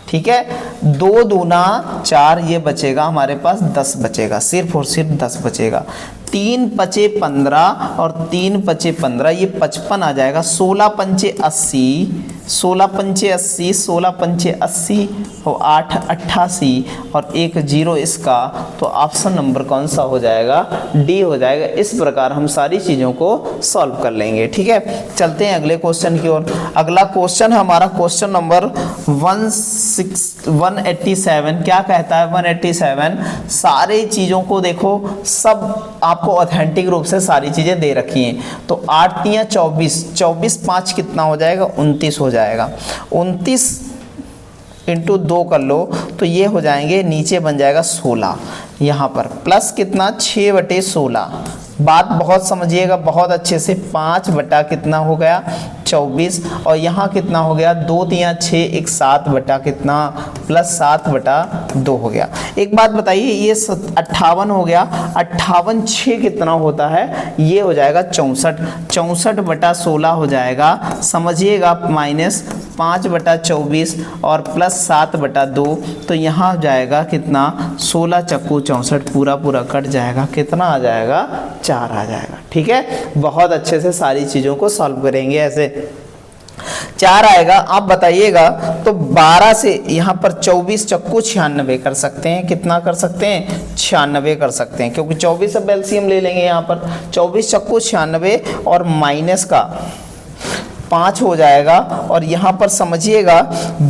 ठीक है, 2 दूना 4, ये बचेगा हमारे पास 10 बचेगा, सिर्फ और सिर्फ 10 बचेगा। 3 पचे 15 और 3 पचे 15, ये 55 आ जाएगा। 16 पंचे 80, 16 पंचे 80, 16 पंचे 80 और 8 88 और 1 0 इसका, तो ऑप्शन नंबर कौन सा हो जाएगा, डी हो जाएगा। इस प्रकार हम सारी चीज़ों को सॉल्व कर लेंगे। ठीक है, चलते हैं अगले क्वेश्चन की ओर। अगला क्वेश्चन हमारा क्वेश्चन नंबर 187 क्या कहता है, 187 सारी चीज़ों को देखो, सब आपको ऑथेंटिक रूप से सारी चीज़ें दे रखी हैं। तो 8 तिया 24, 24 5 कितना हो जाएगा 29 हो जाएगा। 29 इंटू 2 कर लो तो ये हो जाएंगे, नीचे बन जाएगा 16, यहाँ पर प्लस कितना 6/16। बात बहुत समझिएगा बहुत अच्छे से, 5 बटा कितना हो गया 24 और यहाँ कितना हो गया 2 तिया 6, एक 7 बटा कितना प्लस 7/2 हो गया। एक बात बताइए, ये 58 हो गया, 58 6 कितना होता है, ये हो जाएगा 64, 64/16 हो जाएगा। समझिएगा, माइनस 5/24 और प्लस 7/2, तो यहाँ हो जाएगा कितना 16 चक्कू 64, पूरा कट जाएगा, कितना आ जाएगा 4 आ जाएगा। ठीक है, बहुत अच्छे से सारी चीज़ों को सॉल्व करेंगे, ऐसे 4 आएगा। आप बताइएगा, तो 12 से यहाँ पर 24 चक्कू 96 कर सकते हैं, कितना कर सकते हैं 96 कर सकते हैं, क्योंकि 24 अब एलसीएम ले लेंगे। यहाँ पर 24 चक्कू 96 और माइनस का 5 हो जाएगा और यहाँ पर समझिएगा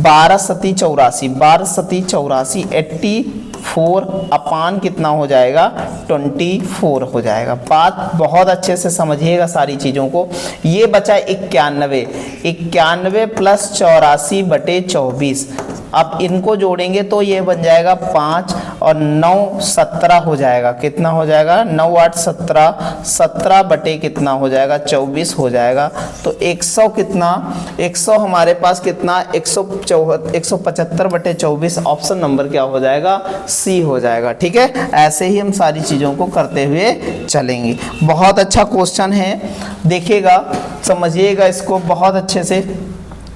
12 सती 84, 12 सती 84 84 अपान कितना हो जाएगा 24 हो जाएगा। बात बहुत अच्छे से समझिएगा सारी चीज़ों को। ये बचा 91, 91 प्लस 84/24। अब इनको जोड़ेंगे तो ये बन जाएगा 5 और 9 17 हो जाएगा, कितना हो जाएगा 9 8 17, 17 बटे कितना हो जाएगा 24 हो जाएगा। तो 100 कितना 100 हमारे पास कितना 175/24, ऑप्शन नंबर क्या हो जाएगा, सी हो जाएगा। ठीक है, ऐसे ही हम सारी चीज़ों को करते हुए चलेंगे। बहुत अच्छा क्वेश्चन है, देखिएगा समझिएगा इसको बहुत अच्छे से।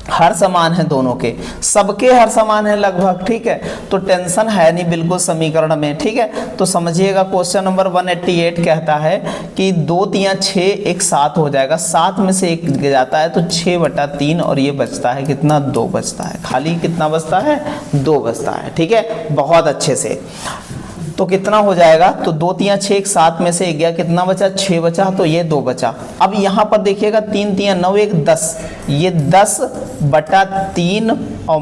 हर समान है, दोनों के सबके हर समान है लगभग। ठीक है, तो टेंशन है नहीं बिल्कुल समीकरण में। ठीक है, तो समझिएगा क्वेश्चन नंबर 188 कहता है कि 2 तिया 6 एक 7 हो जाएगा, 7 में से 1 जाता है तो 6/3 और ये बचता है कितना 2 बचता है, खाली कितना बचता है 2 बचता है। ठीक है, बहुत अच्छे से। तो कितना हो जाएगा, तो 2 तिया 6 एक 7 में से 1 गया, कितना बचा 6 बचा, तो ये 2 बचा। अब यहाँ पर देखिएगा 3 तिया 9 एक 10, ये 10/3 और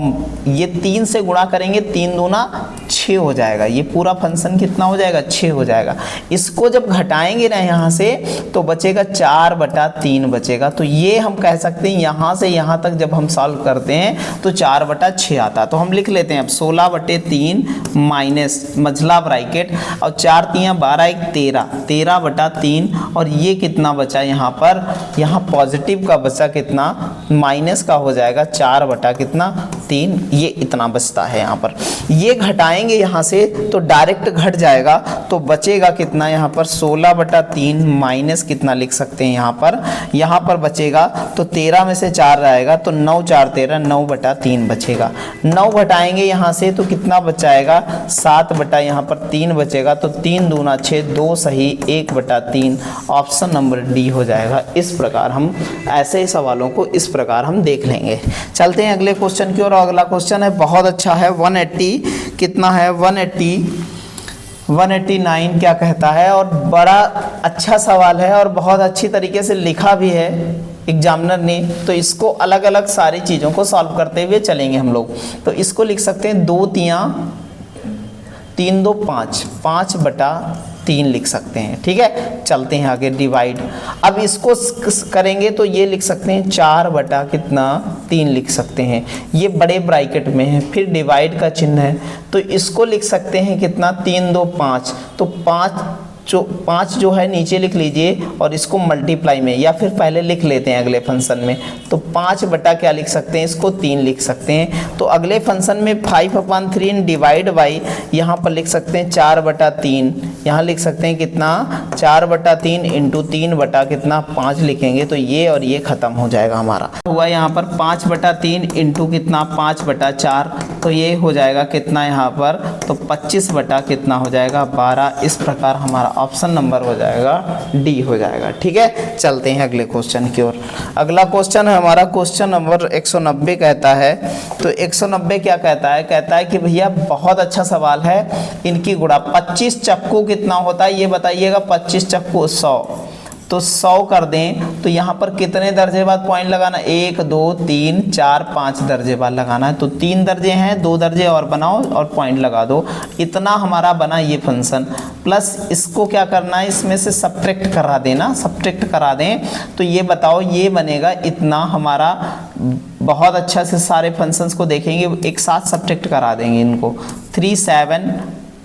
ये 3 से गुणा करेंगे, 3 दूना 6 हो जाएगा। ये पूरा फंक्शन कितना हो जाएगा, 6 हो जाएगा। इसको जब घटाएंगे ना यहाँ से तो बचेगा 4/3 बचेगा। तो ये हम कह सकते हैं यहाँ से यहाँ तक जब हम सॉल्व करते हैं तो 4/6 आता है। तो हम लिख लेते हैं अब 16/3 माइनस मझला ब्रैकेट और 4 3 12 1 13, 13/3 और ये कितना बचा यहाँ पर, यहाँ पॉजिटिव का बचा कितना, माइनस का हो जाएगा 4/3, ये इतना बचता है यहाँ पर। ये घटाएंगे यहाँ से तो डायरेक्ट घट जाएगा, तो बचेगा कितना यहाँ पर 16/3 माइनस कितना लिख सकते हैं यहाँ पर बचेगा तो 13 में से 4 रहेगा तो 9 4 13, 9/3 बचेगा। 9 घटाएंगे यहाँ से तो कितना बचाएगा, 7/3 बचेगा। तो 3 दूना 6, 2 सही 1/3, ऑप्शन नंबर डी हो जाएगा। इस प्रकार हम ऐसे ही सवालों को इस प्रकार हम देख लेंगे। चलते हैं अगले क्वेश्चन की ओर। अगला क्वेश्चन है बहुत अच्छा है, 180 कितना है, 189 क्या कहता है, और बड़ा अच्छा सवाल है और बहुत अच्छी तरीके से लिखा भी है एग्जामिनर ने। तो इसको अलग अलग सारी चीज़ों को सॉल्व करते हुए चलेंगे हम लोग। तो इसको लिख सकते हैं 2 3 2 5, 5/3 लिख सकते हैं। ठीक है, चलते हैं आगे। डिवाइड, अब इसको करेंगे तो ये लिख सकते हैं 4/3 लिख सकते हैं, ये बड़े ब्रैकेट में है। फिर डिवाइड का चिन्ह है तो इसको लिख सकते हैं कितना, 3 2 5, तो 5 जो है नीचे लिख लीजिए और इसको मल्टीप्लाई में, या फिर पहले लिख लेते हैं अगले फंक्शन में। तो 5 बटा क्या लिख सकते हैं, इसको 3 लिख सकते हैं। तो अगले फंक्शन में 5/3 डिवाइड बाई, यहाँ पर लिख सकते हैं 4/3, यहाँ लिख सकते हैं कितना 4/3 इंटू 3/5 लिखेंगे तो ये और ये खत्म हो जाएगा हमारा। हुआ यहाँ पर 5/3 इंटू कितना 5/4, तो ये हो जाएगा कितना यहाँ पर, तो 25 बटा कितना हो जाएगा 12। इस प्रकार हमारा ऑप्शन नंबर हो जाएगा डी हो जाएगा। ठीक है, चलते हैं अगले क्वेश्चन की ओर। अगला क्वेश्चन है हमारा क्वेश्चन नंबर 190 कहता है। तो 190 क्या कहता है, कहता है कि भैया बहुत अच्छा सवाल है, इनकी गुणा 25 चक्कू कितना होता है ये बताइएगा। 25 चक्कू 100, तो 100 कर दें तो यहाँ पर कितने दर्जे बाद पॉइंट लगाना, 1 2 3 4 5 दर्जे बाद लगाना है। तो 3 दर्जे हैं, 2 दर्जे और बनाओ और पॉइंट लगा दो। इतना हमारा बना ये फंक्शन। प्लस इसको क्या करना है, इसमें से सब्ट्रैक्ट करा देना, सब्ट्रैक्ट करा दें तो ये बताओ ये बनेगा इतना हमारा। बहुत अच्छा से सारे फंक्शंस को देखेंगे, एक साथ सब्ट्रैक्ट करा देंगे इनको। 3 7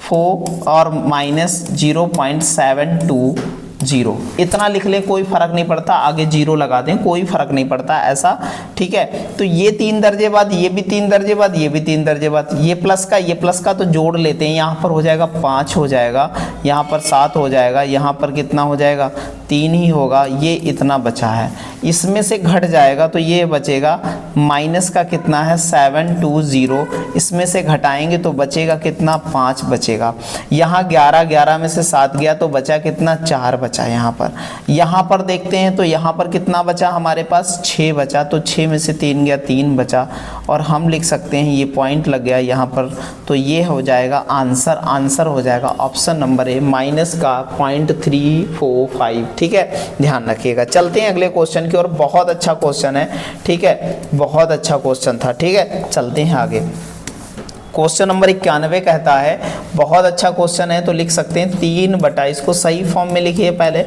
4 और माइनस 0.720, इतना लिख लें, कोई फर्क नहीं पड़ता, आगे 0 लगा दें, कोई फर्क नहीं पड़ता ऐसा। ठीक है, तो ये 3 दर्जे बाद, ये भी 3 दर्जे बाद, ये भी 3 दर्जे बाद, ये प्लस का तो जोड़ लेते हैं। यहाँ पर हो जाएगा 5 हो जाएगा, यहाँ पर 7 हो जाएगा, यहाँ पर कितना हो जाएगा 3 ही होगा। ये इतना बचा है, इसमें से घट जाएगा तो ये बचेगा माइनस का कितना है 720, इसमें से घटाएंगे तो बचेगा कितना 5 बचेगा। यहाँ 11 में से 7 गया तो बचा कितना 4 बचा। यहाँ पर देखते हैं तो यहाँ पर कितना बचा हमारे पास 6 बचा, तो 6 में से 3 गया 3 बचा, और हम लिख सकते हैं ये पॉइंट लग गया यहाँ पर, तो ये हो जाएगा आंसर हो जाएगा ऑप्शन नंबर ए माइनस का 0.345। ठीक है, ध्यान रखिएगा। चलते हैं अगले क्वेश्चन की ओर। बहुत अच्छा क्वेश्चन है, ठीक है, बहुत अच्छा क्वेश्चन था। ठीक है, चलते हैं आगे। क्वेश्चन नंबर 91 कहता है, बहुत अच्छा क्वेश्चन है, तो लिख सकते हैं 3 बटा, इसको सही फॉर्म में लिखिए पहले,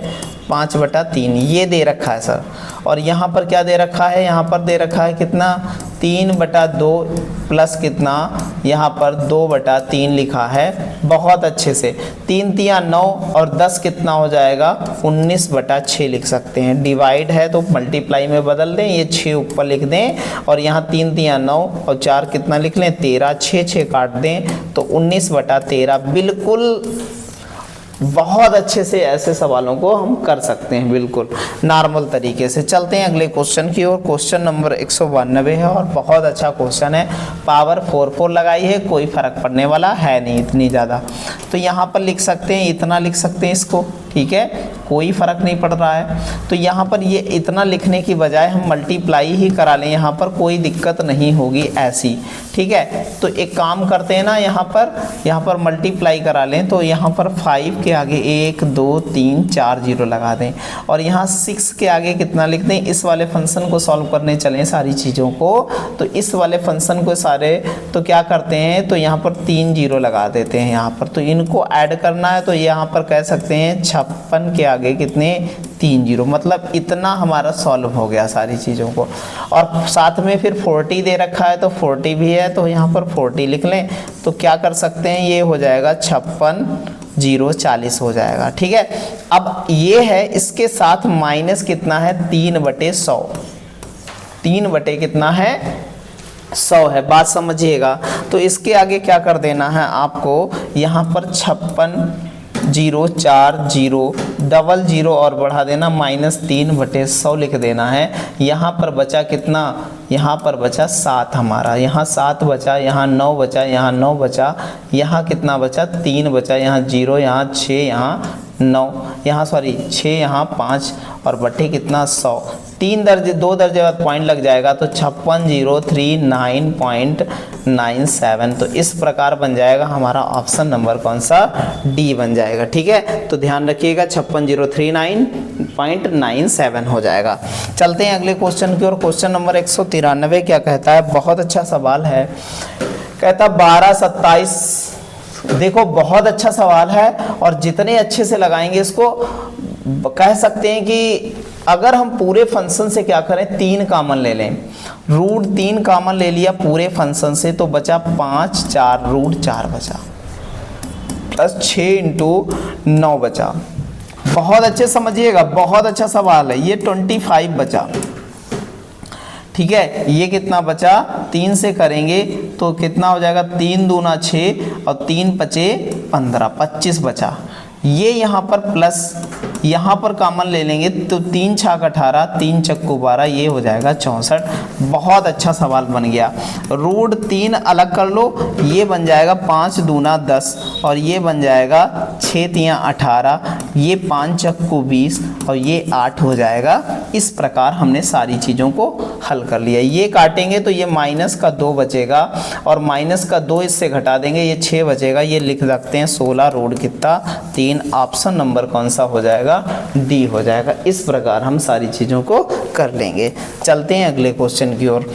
5/3 ये दे रखा है सर। और यहाँ पर क्या दे रखा है, यहाँ पर दे रखा है कितना 3/2 प्लस कितना यहाँ पर 2/3 लिखा है। बहुत अच्छे से 3 3 9 और 10 कितना हो जाएगा 19/6 लिख सकते हैं। डिवाइड है तो मल्टीप्लाई में बदल दें, ये 6 ऊपर लिख दें, और यहाँ 3 3 9 और 4 कितना लिख लें 13, 6 काट दें तो 19/13। बिल्कुल बहुत अच्छे से ऐसे सवालों को हम कर सकते हैं बिल्कुल नॉर्मल तरीके से। चलते हैं अगले क्वेश्चन की ओर। क्वेश्चन नंबर 192 है और बहुत अच्छा क्वेश्चन है। पावर 4 लगाई है, कोई फर्क पड़ने वाला है नहीं इतनी ज़्यादा। तो यहाँ पर लिख सकते हैं, इतना लिख सकते हैं इसको। ठीक है, कोई फ़र्क नहीं पड़ रहा है। तो यहाँ पर ये इतना लिखने की बजाय हम मल्टीप्लाई ही करा लें, यहाँ पर कोई दिक्कत नहीं होगी ऐसी, ठीक है। तो एक काम करते हैं ना, यहाँ पर मल्टीप्लाई करा लें, तो यहाँ पर 5 के आगे 1 2 3 4 0 लगा दें और यहाँ 6 के आगे कितना लिख दें। इस वाले फंक्शन को सॉल्व करने चलें सारी चीज़ों को, तो इस वाले फंक्शन को सारे तो क्या करते हैं, तो यहाँ पर 3 0 लगा देते हैं यहाँ पर। तो इनको ऐड करना है, तो यहाँ पर कह सकते हैं 56 के आगे कितने 3 0, मतलब इतना हमारा सॉल्व हो गया सारी चीज़ों को। और साथ में फिर 40 दे रखा है, तो 40 भी है, तो यहाँ पर 40 लिख लें। तो क्या कर सकते हैं, ये हो जाएगा 56 0 40 हो जाएगा, ठीक है। अब ये है, इसके साथ माइनस कितना है 3/100, 3 कितना है 100 है, बात समझिएगा। तो इसके आगे क्या कर देना है आपको, यहाँ पर 56 0 4 0 डबल 0 और बढ़ा देना -3/100 लिख देना है। यहाँ पर बचा कितना, यहाँ पर बचा 7 हमारा, यहाँ 7 बचा, यहाँ 9 बचा, यहाँ 9 बचा, यहाँ कितना बचा 3 बचा, यहाँ 0, यहाँ 6, यहाँ 9, यहाँ सॉरी 6, यहाँ 5 और बटे कितना 100, 2 दर्जे बाद पॉइंट लग जाएगा, तो 56,039.97। तो इस प्रकार बन जाएगा हमारा ऑप्शन नंबर कौन सा, डी बन जाएगा, ठीक है। तो ध्यान रखिएगा 56,039.97 हो जाएगा। चलते हैं अगले क्वेश्चन की ओर। क्वेश्चन नंबर 193 क्या कहता है, बहुत अच्छा सवाल है। कहता 12 27, देखो बहुत अच्छा सवाल है और जितने अच्छे से लगाएंगे इसको, कह सकते हैं कि अगर हम पूरे फंक्शन से क्या करें 3 कॉमन ले लें, √3 कॉमन ले लिया पूरे फंक्शन से, तो बचा 5 4 √4 बचा, प्लस 6 × 9 बचा। बहुत अच्छे समझिएगा, बहुत अच्छा सवाल है ये। 25 बचा, ठीक है। ये कितना बचा, 3 से करेंगे तो कितना हो जाएगा, 3 दूना 6 और 3 पचे 15, 25 बचा। ये यहाँ पर प्लस यहाँ पर कॉमन ले लेंगे तो 3 छाक 18, 3 चक्कू 12, ये हो जाएगा 64। बहुत अच्छा सवाल बन गया। √3 अलग कर लो, ये बन जाएगा 5 दूना 10 और ये बन जाएगा 6 तियाँ 18, ये 5 चक्कू 20 और ये 8 हो जाएगा। इस प्रकार हमने सारी चीज़ों को हल कर लिया। ये काटेंगे तो ये -2 बचेगा और -2 इससे घटा देंगे, ये 6 बचेगा। ये लिख सकते हैं 16 √3 कितना 3। ऑप्शन नंबर कौन सा हो जाएगा, डी हो जाएगा। इस प्रकार हम सारी चीज़ों को कर लेंगे। चलते हैं अगले क्वेश्चन की ओर।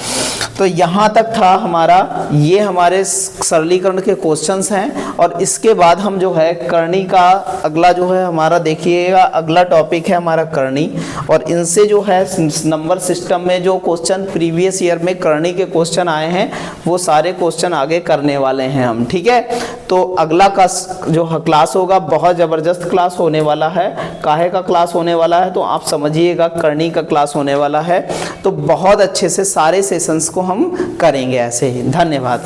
तो यहाँ तक था हमारा, ये हमारे सरलीकरण के क्वेश्चंस हैं और इसके बाद हम जो है करनी का अगला जो है हमारा, देखिएगा अगला टॉपिक है हमारा करनी, और इनसे जो है नंबर सिस्टम में जो क्वेश्चन प्रीवियस ईयर में करनी के क्वेश्चन आए हैं वो सारे क्वेश्चन आगे करने वाले हैं हम, ठीक है। तो अगला का जो क्लास होगा बहुत ज़बरदस्त क्लास होने वाला है। काहे का क्लास होने वाला है, तो आप समझिएगा करनी का क्लास होने वाला है। तो बहुत अच्छे से सारे सेशंस को हम करेंगे ऐसे ही। धन्यवाद।